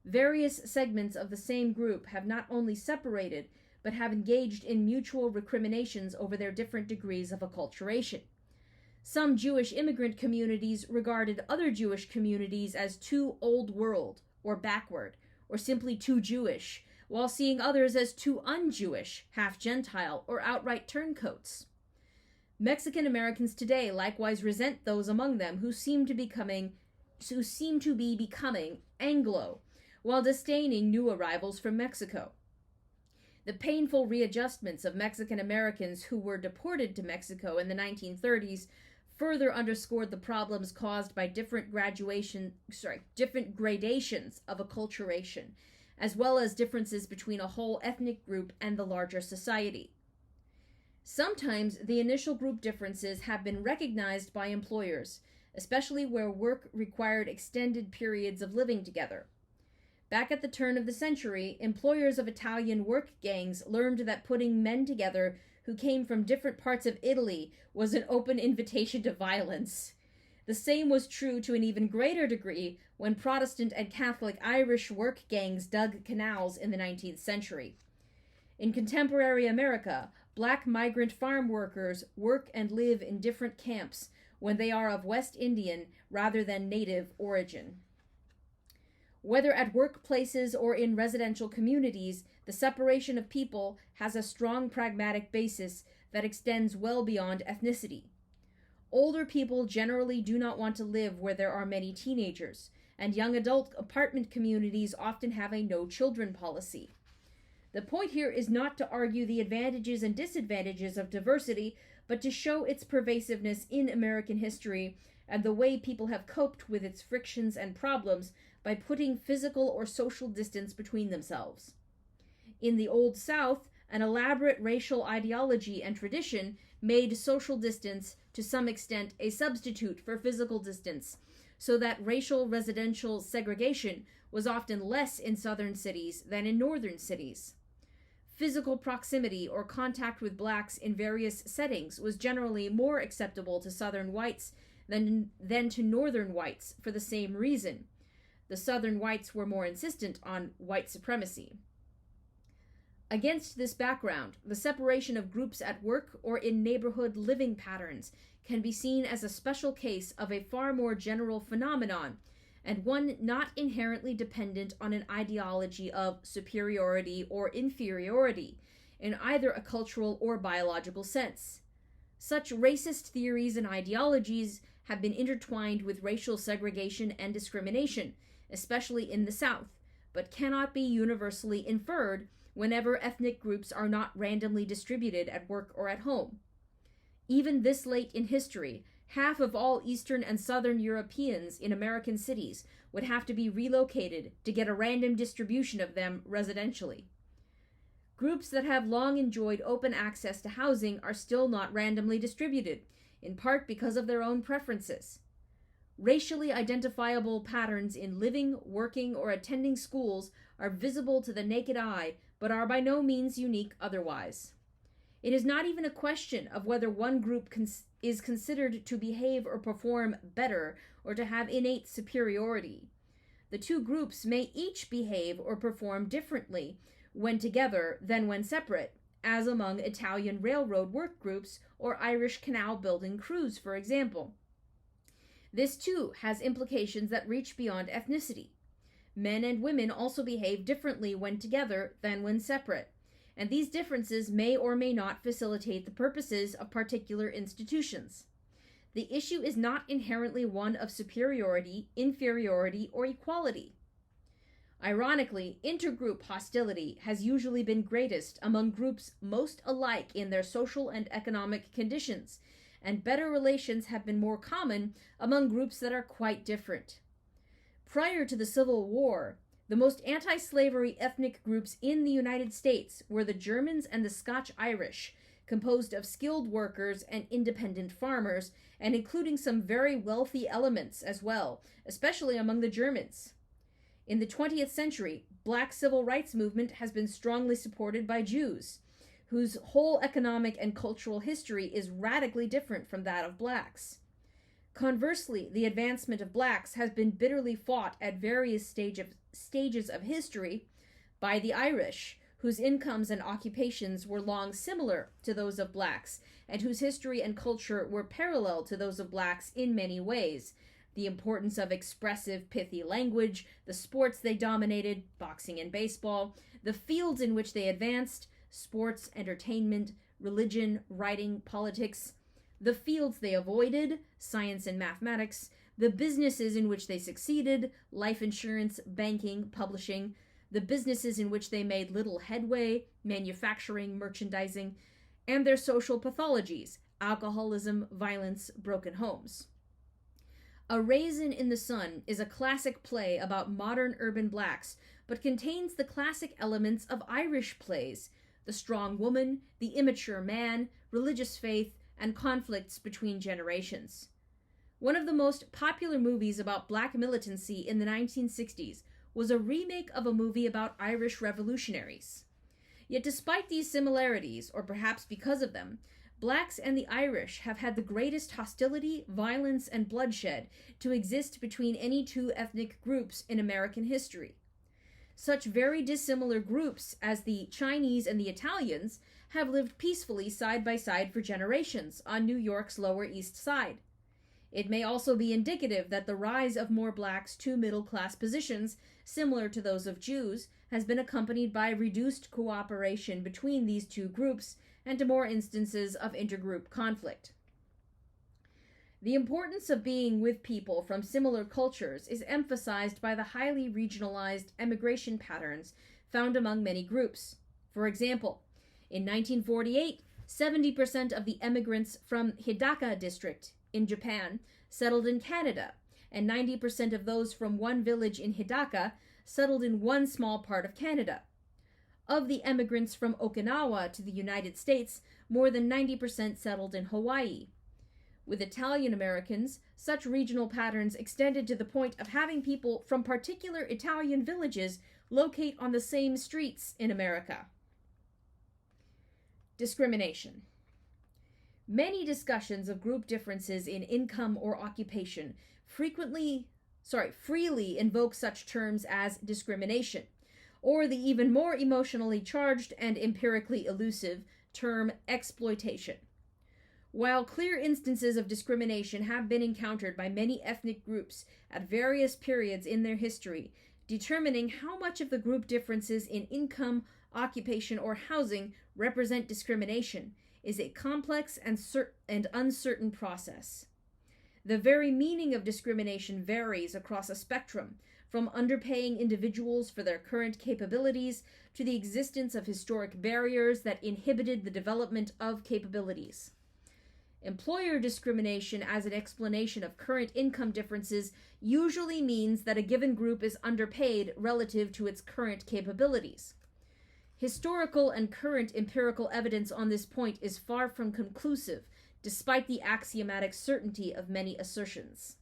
Various segments of the same group have not only separated, but have engaged in mutual recriminations over their different degrees of acculturation. Some Jewish immigrant communities regarded other Jewish communities as too old world, or backward, or simply too Jewish, while seeing others as too un-Jewish, half-Gentile, or outright turncoats. Mexican Americans today likewise resent those among them who seem to be becoming Anglo, while disdaining new arrivals from Mexico. The painful readjustments of Mexican Americans who were deported to Mexico in the 1930s further underscored the problems caused by different gradations of acculturation, as well as differences between a whole ethnic group and the larger society. Sometimes the initial group differences have been recognized by employers, especially where work required extended periods of living together. Back at the turn of the century, employers of Italian work gangs learned that putting men together who came from different parts of Italy was an open invitation to violence. The same was true to an even greater degree when Protestant and Catholic Irish work gangs dug canals in the 19th century. In contemporary America, black migrant farm workers work and live in different camps when they are of West Indian rather than native origin. Whether at workplaces or in residential communities, the separation of people has a strong pragmatic basis that extends well beyond ethnicity. Older people generally do not want to live where there are many teenagers, and young adult apartment communities often have a no-children policy. The point here is not to argue the advantages and disadvantages of diversity, but to show its pervasiveness in American history and the way people have coped with its frictions and problems by putting physical or social distance between themselves. In the Old South, an elaborate racial ideology and tradition made social distance to some extent a substitute for physical distance, so that racial residential segregation was often less in southern cities than in northern cities. Physical proximity or contact with blacks in various settings was generally more acceptable to southern whites than to northern whites for the same reason. The southern whites were more insistent on white supremacy. Against this background, the separation of groups at work or in neighborhood living patterns can be seen as a special case of a far more general phenomenon, and one not inherently dependent on an ideology of superiority or inferiority, in either a cultural or biological sense. Such racist theories and ideologies have been intertwined with racial segregation and discrimination, especially in the South, but cannot be universally inferred whenever ethnic groups are not randomly distributed at work or at home. Even this late in history, half of all Eastern and Southern Europeans in American cities would have to be relocated to get a random distribution of them residentially. Groups that have long enjoyed open access to housing are still not randomly distributed, in part because of their own preferences. Racially identifiable patterns in living, working, or attending schools are visible to the naked eye, but are by no means unique otherwise. It is not even a question of whether one group is considered to behave or perform better or to have innate superiority. The two groups may each behave or perform differently when together than when separate, as among Italian railroad work groups or Irish canal building crews, for example. This too has implications that reach beyond ethnicity. Men and women also behave differently when together than when separate, and these differences may or may not facilitate the purposes of particular institutions. The issue is not inherently one of superiority, inferiority, or equality. Ironically, intergroup hostility has usually been greatest among groups most alike in their social and economic conditions, and better relations have been more common among groups that are quite different. Prior to the Civil War, the most anti-slavery ethnic groups in the United States were the Germans and the Scotch-Irish, composed of skilled workers and independent farmers, and including some very wealthy elements as well, especially among the Germans. In the 20th century, Black civil rights movement has been strongly supported by Jews, whose whole economic and cultural history is radically different from that of Blacks. Conversely, the advancement of Blacks has been bitterly fought at various stages of history by the Irish, whose incomes and occupations were long similar to those of Blacks, and whose history and culture were parallel to those of Blacks in many ways. The importance of expressive, pithy language, the sports they dominated, boxing and baseball, the fields in which they advanced, sports, entertainment, religion, writing, politics, the fields they avoided, science and mathematics, the businesses in which they succeeded, life insurance, banking, publishing, the businesses in which they made little headway, manufacturing, merchandising, and their social pathologies, alcoholism, violence, broken homes. A Raisin in the Sun is a classic play about modern urban Blacks, but contains the classic elements of Irish plays: the strong woman, the immature man, religious faith, and conflicts between generations. One of the most popular movies about Black militancy in the 1960s was a remake of a movie about Irish revolutionaries. Yet despite these similarities, or perhaps because of them, Blacks and the Irish have had the greatest hostility, violence, and bloodshed to exist between any two ethnic groups in American history. Such very dissimilar groups as the Chinese and the Italians have lived peacefully side by side for generations on New York's Lower East Side. It may also be indicative that the rise of more Blacks to middle-class positions, similar to those of Jews, has been accompanied by reduced cooperation between these two groups and to more instances of intergroup conflict. The importance of being with people from similar cultures is emphasized by the highly regionalized emigration patterns found among many groups. For example, in 1948, 70% of the emigrants from Hidaka district in Japan settled in Canada, and 90% of those from one village in Hidaka settled in one small part of Canada. Of the emigrants from Okinawa to the United States, more than 90% settled in Hawaii. With Italian Americans, such regional patterns extended to the point of having people from particular Italian villages locate on the same streets in America. Discrimination. Many discussions of group differences in income or occupation freely invoke such terms as discrimination, or the even more emotionally charged and empirically elusive term exploitation. While clear instances of discrimination have been encountered by many ethnic groups at various periods in their history, Determining how much of the group differences in income, occupation, or housing represent discrimination is a complex and uncertain process. The very meaning of discrimination varies across a spectrum, from underpaying individuals for their current capabilities to the existence of historic barriers that inhibited the development of capabilities. Employer discrimination as an explanation of current income differences usually means that a given group is underpaid relative to its current capabilities. Historical and current empirical evidence on this point is far from conclusive, despite the axiomatic certainty of many assertions.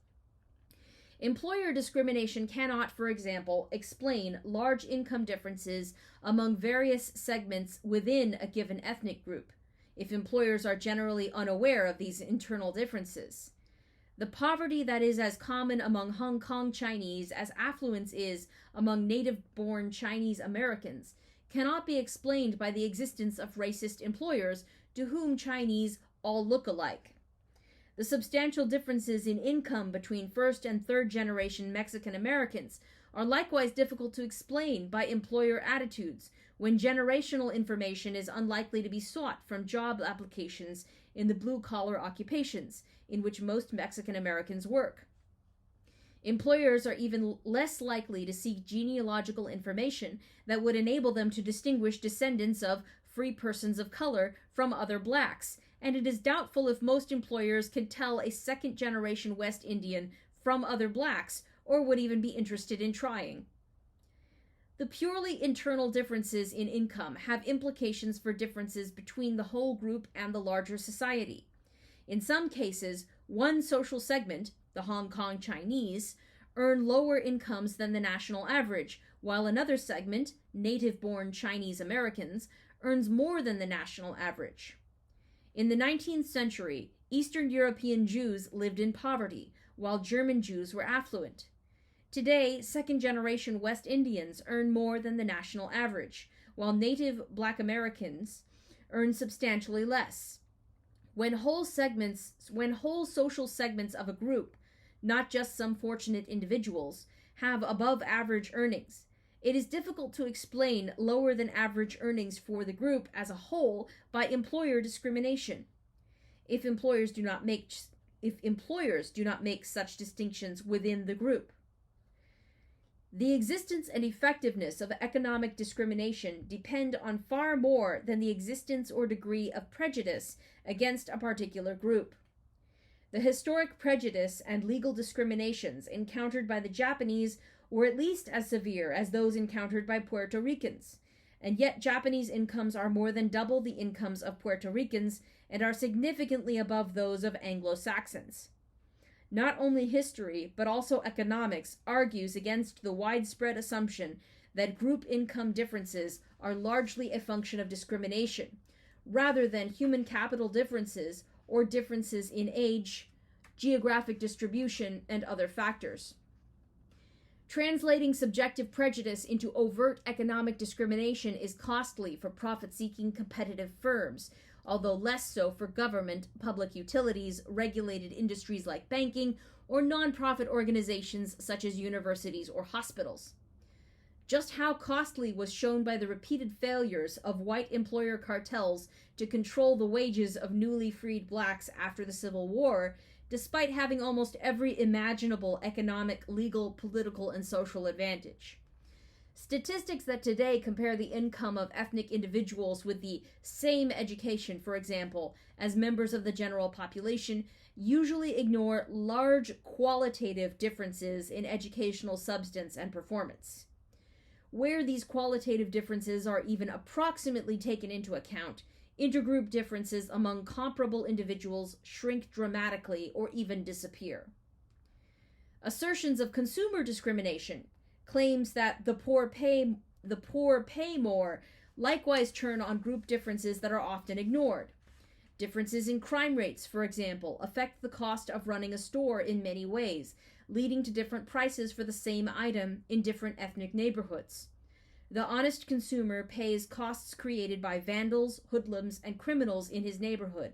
Employer discrimination cannot, for example, explain large income differences among various segments within a given ethnic group, if employers are generally unaware of these internal differences. The poverty that is as common among Hong Kong Chinese as affluence is among native-born Chinese Americans cannot be explained by the existence of racist employers to whom Chinese all look alike. The substantial differences in income between first and third generation Mexican Americans are likewise difficult to explain by employer attitudes when generational information is unlikely to be sought from job applications in the blue-collar occupations in which most Mexican Americans work. Employers are even less likely to seek genealogical information that would enable them to distinguish descendants of free persons of color from other blacks, and it is doubtful if most employers can tell a second-generation West Indian from other blacks, or would even be interested in trying. The purely internal differences in income have implications for differences between the whole group and the larger society. In some cases, one social segment, the Hong Kong Chinese, earn lower incomes than the national average, while another segment, native-born Chinese Americans, earns more than the national average. In the 19th century, Eastern European Jews lived in poverty, while German Jews were affluent. Today, second-generation West Indians earn more than the national average, while native Black Americans earn substantially less. When whole social segments of a group, not just some fortunate individuals, have above-average earnings, it is difficult to explain lower-than-average earnings for the group as a whole by employer discrimination. If employers do not make such distinctions within the group. The existence and effectiveness of economic discrimination depend on far more than the existence or degree of prejudice against a particular group. The historic prejudice and legal discriminations encountered by the Japanese were at least as severe as those encountered by Puerto Ricans, and yet Japanese incomes are more than double the incomes of Puerto Ricans and are significantly above those of Anglo-Saxons. Not only history, but also economics argues against the widespread assumption that group income differences are largely a function of discrimination, rather than human capital differences or differences in age, geographic distribution, and other factors. Translating subjective prejudice into overt economic discrimination is costly for profit-seeking competitive firms, although less so for government, public utilities, regulated industries like banking, or nonprofit organizations such as universities or hospitals. Just how costly was shown by the repeated failures of white employer cartels to control the wages of newly freed blacks after the Civil War, despite having almost every imaginable economic, legal, political, and social advantage. Statistics that today compare the income of ethnic individuals with the same education, for example, as members of the general population, usually ignore large qualitative differences in educational substance and performance. Where these qualitative differences are even approximately taken into account, intergroup differences among comparable individuals shrink dramatically or even disappear. Assertions of consumer discrimination, claims that the poor pay more, likewise turn on group differences that are often ignored. Differences in crime rates, for example, affect the cost of running a store in many ways, leading to different prices for the same item in different ethnic neighborhoods. The honest consumer pays costs created by vandals, hoodlums, and criminals in his neighborhood.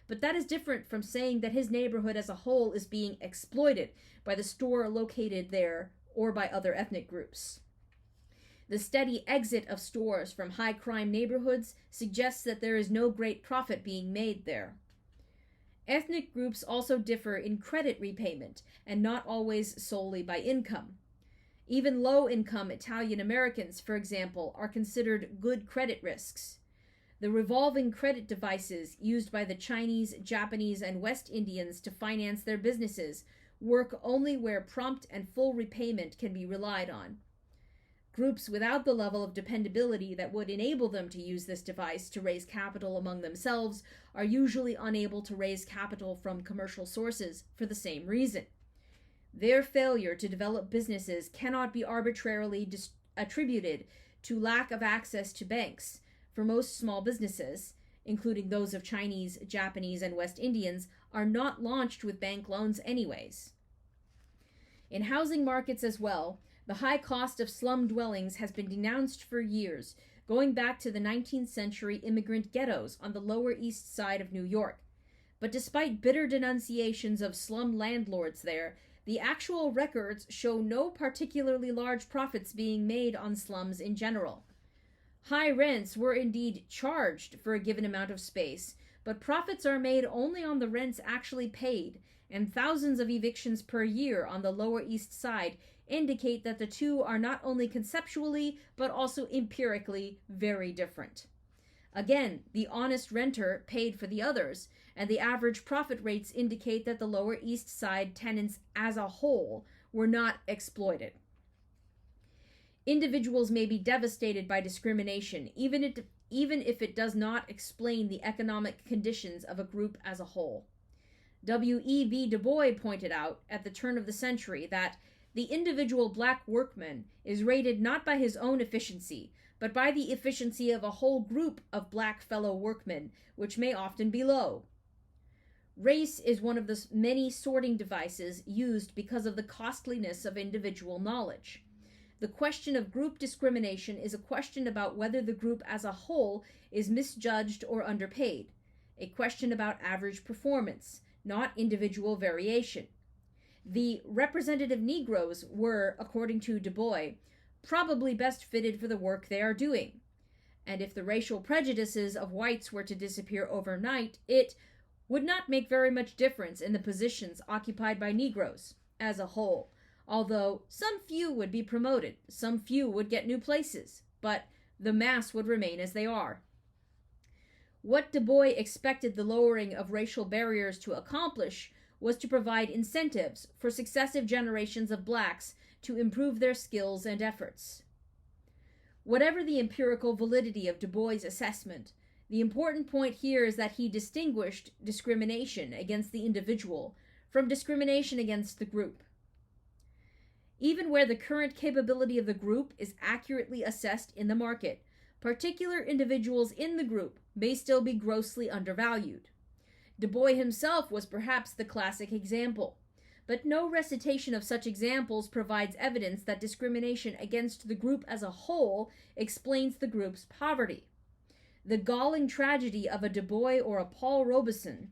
But that is different from saying that his neighborhood as a whole is being exploited by the store located there or by other ethnic groups. The steady exit of stores from high-crime neighborhoods suggests that there is no great profit being made there. Ethnic groups also differ in credit repayment, and not always solely by income. Even low-income Italian Americans, for example, are considered good credit risks. The revolving credit devices used by the Chinese, Japanese, and West Indians to finance their businesses work only where prompt and full repayment can be relied on. Groups without the level of dependability that would enable them to use this device to raise capital among themselves are usually unable to raise capital from commercial sources for the same reason. Their failure to develop businesses cannot be arbitrarily attributed to lack of access to banks, for most small businesses, including those of Chinese, Japanese, and West Indians, are not launched with bank loans anyways. In housing markets as well, the high cost of slum dwellings has been denounced for years, going back to the 19th century immigrant ghettos on the Lower East Side of New York. But despite bitter denunciations of slum landlords there, the actual records show no particularly large profits being made on slums in general. High rents were indeed charged for a given amount of space, but profits are made only on the rents actually paid, and thousands of evictions per year on the Lower East Side indicate that the two are not only conceptually, but also empirically very different. Again, the honest renter paid for the others, and the average profit rates indicate that the Lower East Side tenants as a whole were not exploited. Individuals may be devastated by discrimination, even if it does not explain the economic conditions of a group as a whole. W.E.B. Du Bois pointed out at the turn of the century that the individual black workman is rated not by his own efficiency, but by the efficiency of a whole group of black fellow workmen, which may often be low. Race is one of the many sorting devices used because of the costliness of individual knowledge. The question of group discrimination is a question about whether the group as a whole is misjudged or underpaid, a question about average performance, not individual variation. The representative Negroes were, according to Du Bois, probably best fitted for the work they are doing. And if the racial prejudices of whites were to disappear overnight, it would not make very much difference in the positions occupied by Negroes as a whole, although some few would be promoted, some few would get new places, but the mass would remain as they are. What Du Bois expected the lowering of racial barriers to accomplish was to provide incentives for successive generations of blacks to improve their skills and efforts. Whatever the empirical validity of Du Bois' assessment, the important point here is that he distinguished discrimination against the individual from discrimination against the group. Even where the current capability of the group is accurately assessed in the market, particular individuals in the group may still be grossly undervalued. Du Bois himself was perhaps the classic example, but no recitation of such examples provides evidence that discrimination against the group as a whole explains the group's poverty. The galling tragedy of a Du Bois or a Paul Robeson,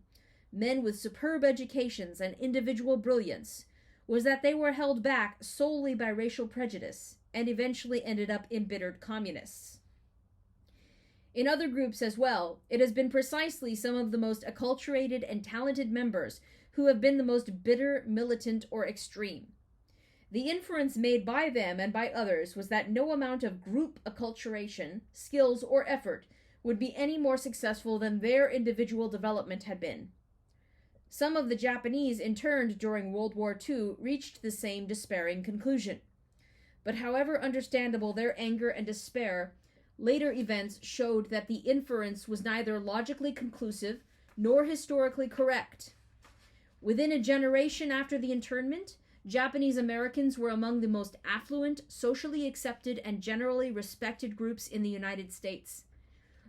men with superb educations and individual brilliance, was that they were held back solely by racial prejudice and eventually ended up embittered communists. In other groups as well, it has been precisely some of the most acculturated and talented members who have been the most bitter, militant, or extreme. The inference made by them and by others was that no amount of group acculturation, skills, or effort would be any more successful than their individual development had been. Some of the Japanese interned during World War II reached the same despairing conclusion. But however understandable their anger and despair, later events showed that the inference was neither logically conclusive nor historically correct. Within a generation after the internment, Japanese Americans were among the most affluent, socially accepted, and generally respected groups in the United States.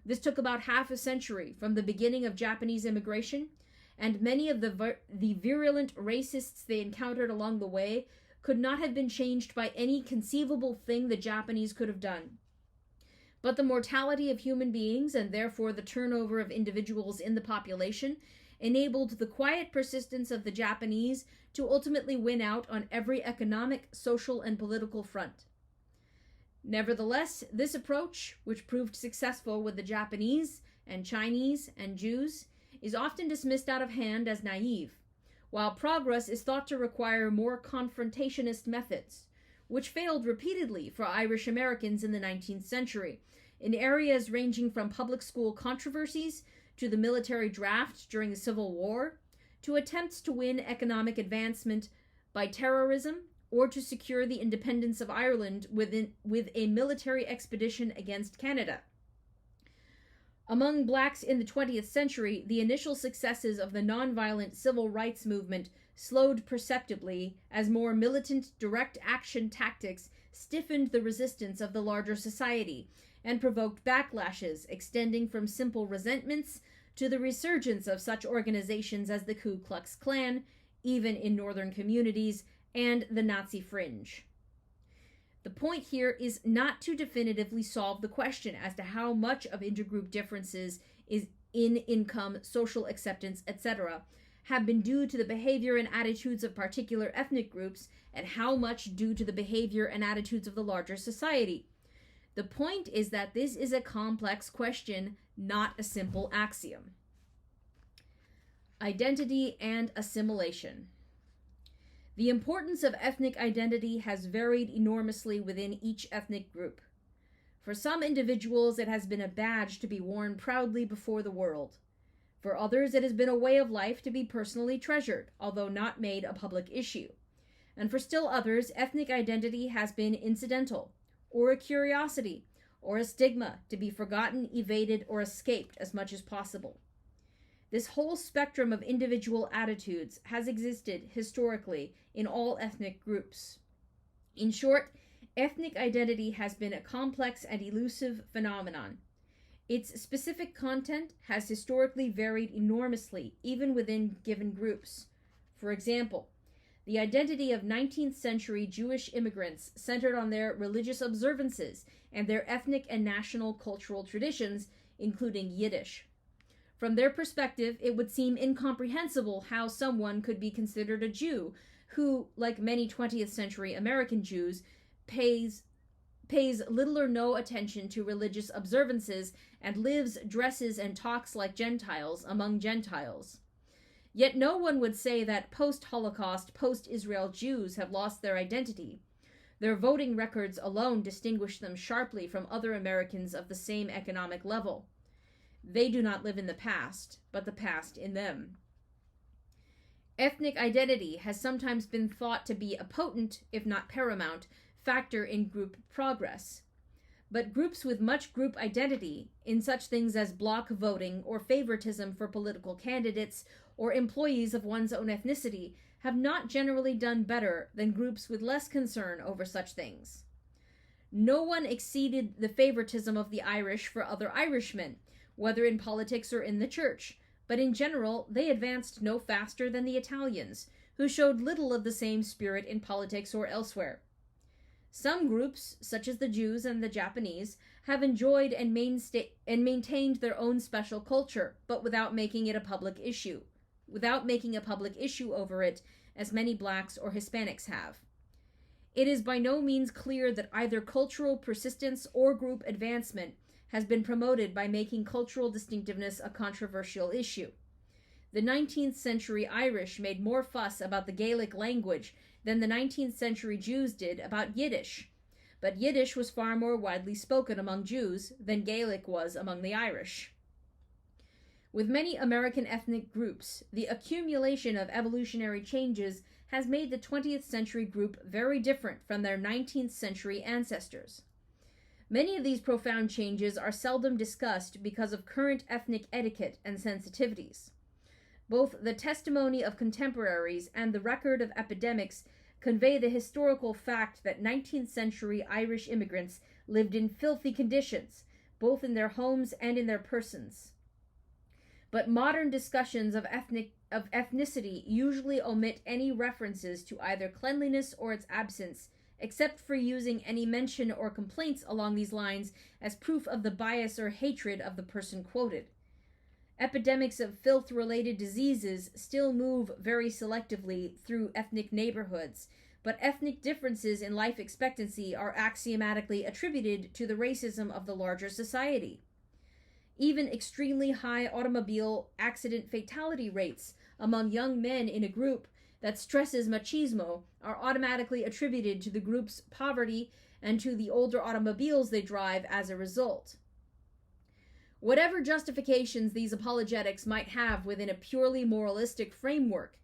This took about half a century from the beginning of Japanese immigration, and many of the virulent racists they encountered along the way could not have been changed by any conceivable thing the Japanese could have done. But the mortality of human beings, and therefore the turnover of individuals in the population, enabled the quiet persistence of the Japanese to ultimately win out on every economic, social, and political front. Nevertheless, this approach, which proved successful with the Japanese and Chinese and Jews, is often dismissed out of hand as naive, while progress is thought to require more confrontationist methods, which failed repeatedly for Irish Americans in the 19th century, in areas ranging from public school controversies to the military draft during the Civil War, to attempts to win economic advancement by terrorism, or to secure the independence of Ireland with a military expedition against Canada. Among blacks in the 20th century, the initial successes of the nonviolent civil rights movement slowed perceptibly as more militant direct action tactics stiffened the resistance of the larger society and provoked backlashes extending from simple resentments to the resurgence of such organizations as the Ku Klux Klan, even in northern communities, and the Nazi fringe. The point here is not to definitively solve the question as to how much of intergroup differences is in income, social acceptance, etc., have been due to the behavior and attitudes of particular ethnic groups, and how much due to the behavior and attitudes of the larger society. The point is that this is a complex question, not a simple axiom. Identity and assimilation. The importance of ethnic identity has varied enormously within each ethnic group. For some individuals, it has been a badge to be worn proudly before the world. For others, it has been a way of life to be personally treasured, although not made a public issue. And for still others, ethnic identity has been incidental, or a curiosity, or a stigma to be forgotten, evaded, or escaped as much as possible. This whole spectrum of individual attitudes has existed historically in all ethnic groups. In short, ethnic identity has been a complex and elusive phenomenon. Its specific content has historically varied enormously, even within given groups. For example, the identity of 19th century Jewish immigrants centered on their religious observances and their ethnic and national cultural traditions, including Yiddish. From their perspective, it would seem incomprehensible how someone could be considered a Jew who, like many 20th century American Jews, pays little or no attention to religious observances and lives, dresses, and talks like Gentiles among Gentiles. Yet no one would say that post-Holocaust, post-Israel Jews have lost their identity. Their voting records alone distinguish them sharply from other Americans of the same economic level. They do not live in the past, but the past in them. Ethnic identity has sometimes been thought to be a potent, if not paramount, factor in group progress. But groups with much group identity, in such things as bloc voting or favoritism for political candidates or employees of one's own ethnicity, have not generally done better than groups with less concern over such things. No one exceeded the favoritism of the Irish for other Irishmen, whether in politics or in the church, but in general they advanced no faster than the Italians, who showed little of the same spirit in politics or elsewhere. Some groups, such as the Jews and the Japanese, have enjoyed and maintained their own special culture, but without making a public issue over it, as many blacks or Hispanics have. It is by no means clear that either cultural persistence or group advancement has been promoted by making cultural distinctiveness a controversial issue. The 19th century Irish made more fuss about the Gaelic language than the 19th century Jews did about Yiddish, but Yiddish was far more widely spoken among Jews than Gaelic was among the Irish. With many American ethnic groups, the accumulation of evolutionary changes has made the 20th century group very different from their 19th century ancestors. Many of these profound changes are seldom discussed because of current ethnic etiquette and sensitivities. Both the testimony of contemporaries and the record of epidemics convey the historical fact that 19th century Irish immigrants lived in filthy conditions, both in their homes and in their persons. But modern discussions of ethnicity usually omit any references to either cleanliness or its absence, except for using any mention or complaints along these lines as proof of the bias or hatred of the person quoted. Epidemics of filth-related diseases still move very selectively through ethnic neighborhoods, but ethnic differences in life expectancy are axiomatically attributed to the racism of the larger society. Even extremely high automobile accident fatality rates among young men in a group that stresses machismo are automatically attributed to the group's poverty and to the older automobiles they drive as a result. Whatever justifications these apologetics might have within a purely moralistic framework,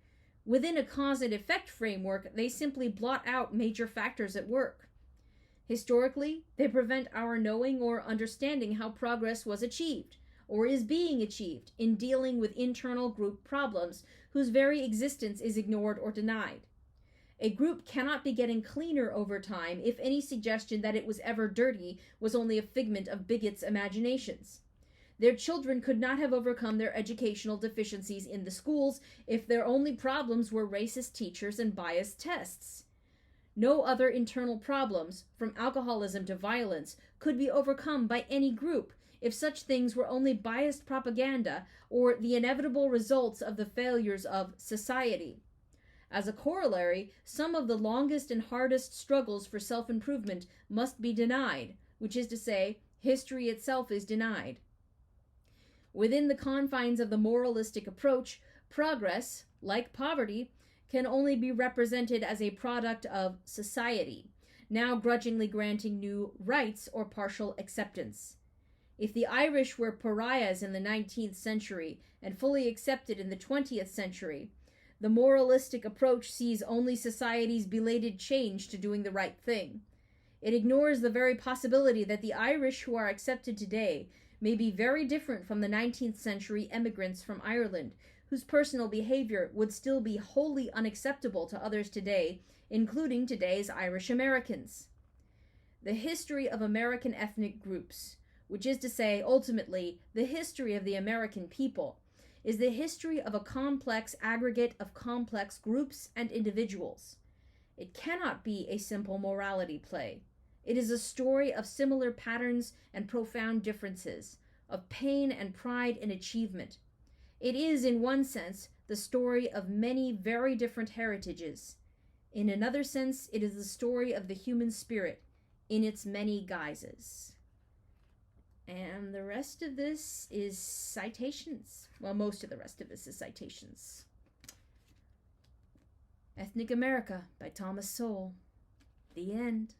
within a cause and effect framework, they simply blot out major factors at work. Historically, they prevent our knowing or understanding how progress was achieved, or is being achieved, in dealing with internal group problems whose very existence is ignored or denied. A group cannot be getting cleaner over time if any suggestion that it was ever dirty was only a figment of bigots' imaginations. Their children could not have overcome their educational deficiencies in the schools if their only problems were racist teachers and biased tests. No other internal problems, from alcoholism to violence, could be overcome by any group if such things were only biased propaganda or the inevitable results of the failures of society. As a corollary, some of the longest and hardest struggles for self-improvement must be denied, which is to say, history itself is denied. Within the confines of the moralistic approach, progress, like poverty, can only be represented as a product of society, now grudgingly granting new rights or partial acceptance. If the Irish were pariahs in the 19th century and fully accepted in the 20th century, the moralistic approach sees only society's belated change to doing the right thing. It ignores the very possibility that the Irish who are accepted today may be very different from the 19th century emigrants from Ireland, whose personal behavior would still be wholly unacceptable to others today, including today's Irish Americans. The history of American ethnic groups, which is to say, ultimately, the history of the American people, is the history of a complex aggregate of complex groups and individuals. It cannot be a simple morality play. It is a story of similar patterns and profound differences, of pain and pride in achievement. It is, in one sense, the story of many very different heritages. In another sense, it is the story of the human spirit in its many guises. And the rest of this is citations. Well, most of the rest of this is citations. Ethnic America by Thomas Sowell. The end.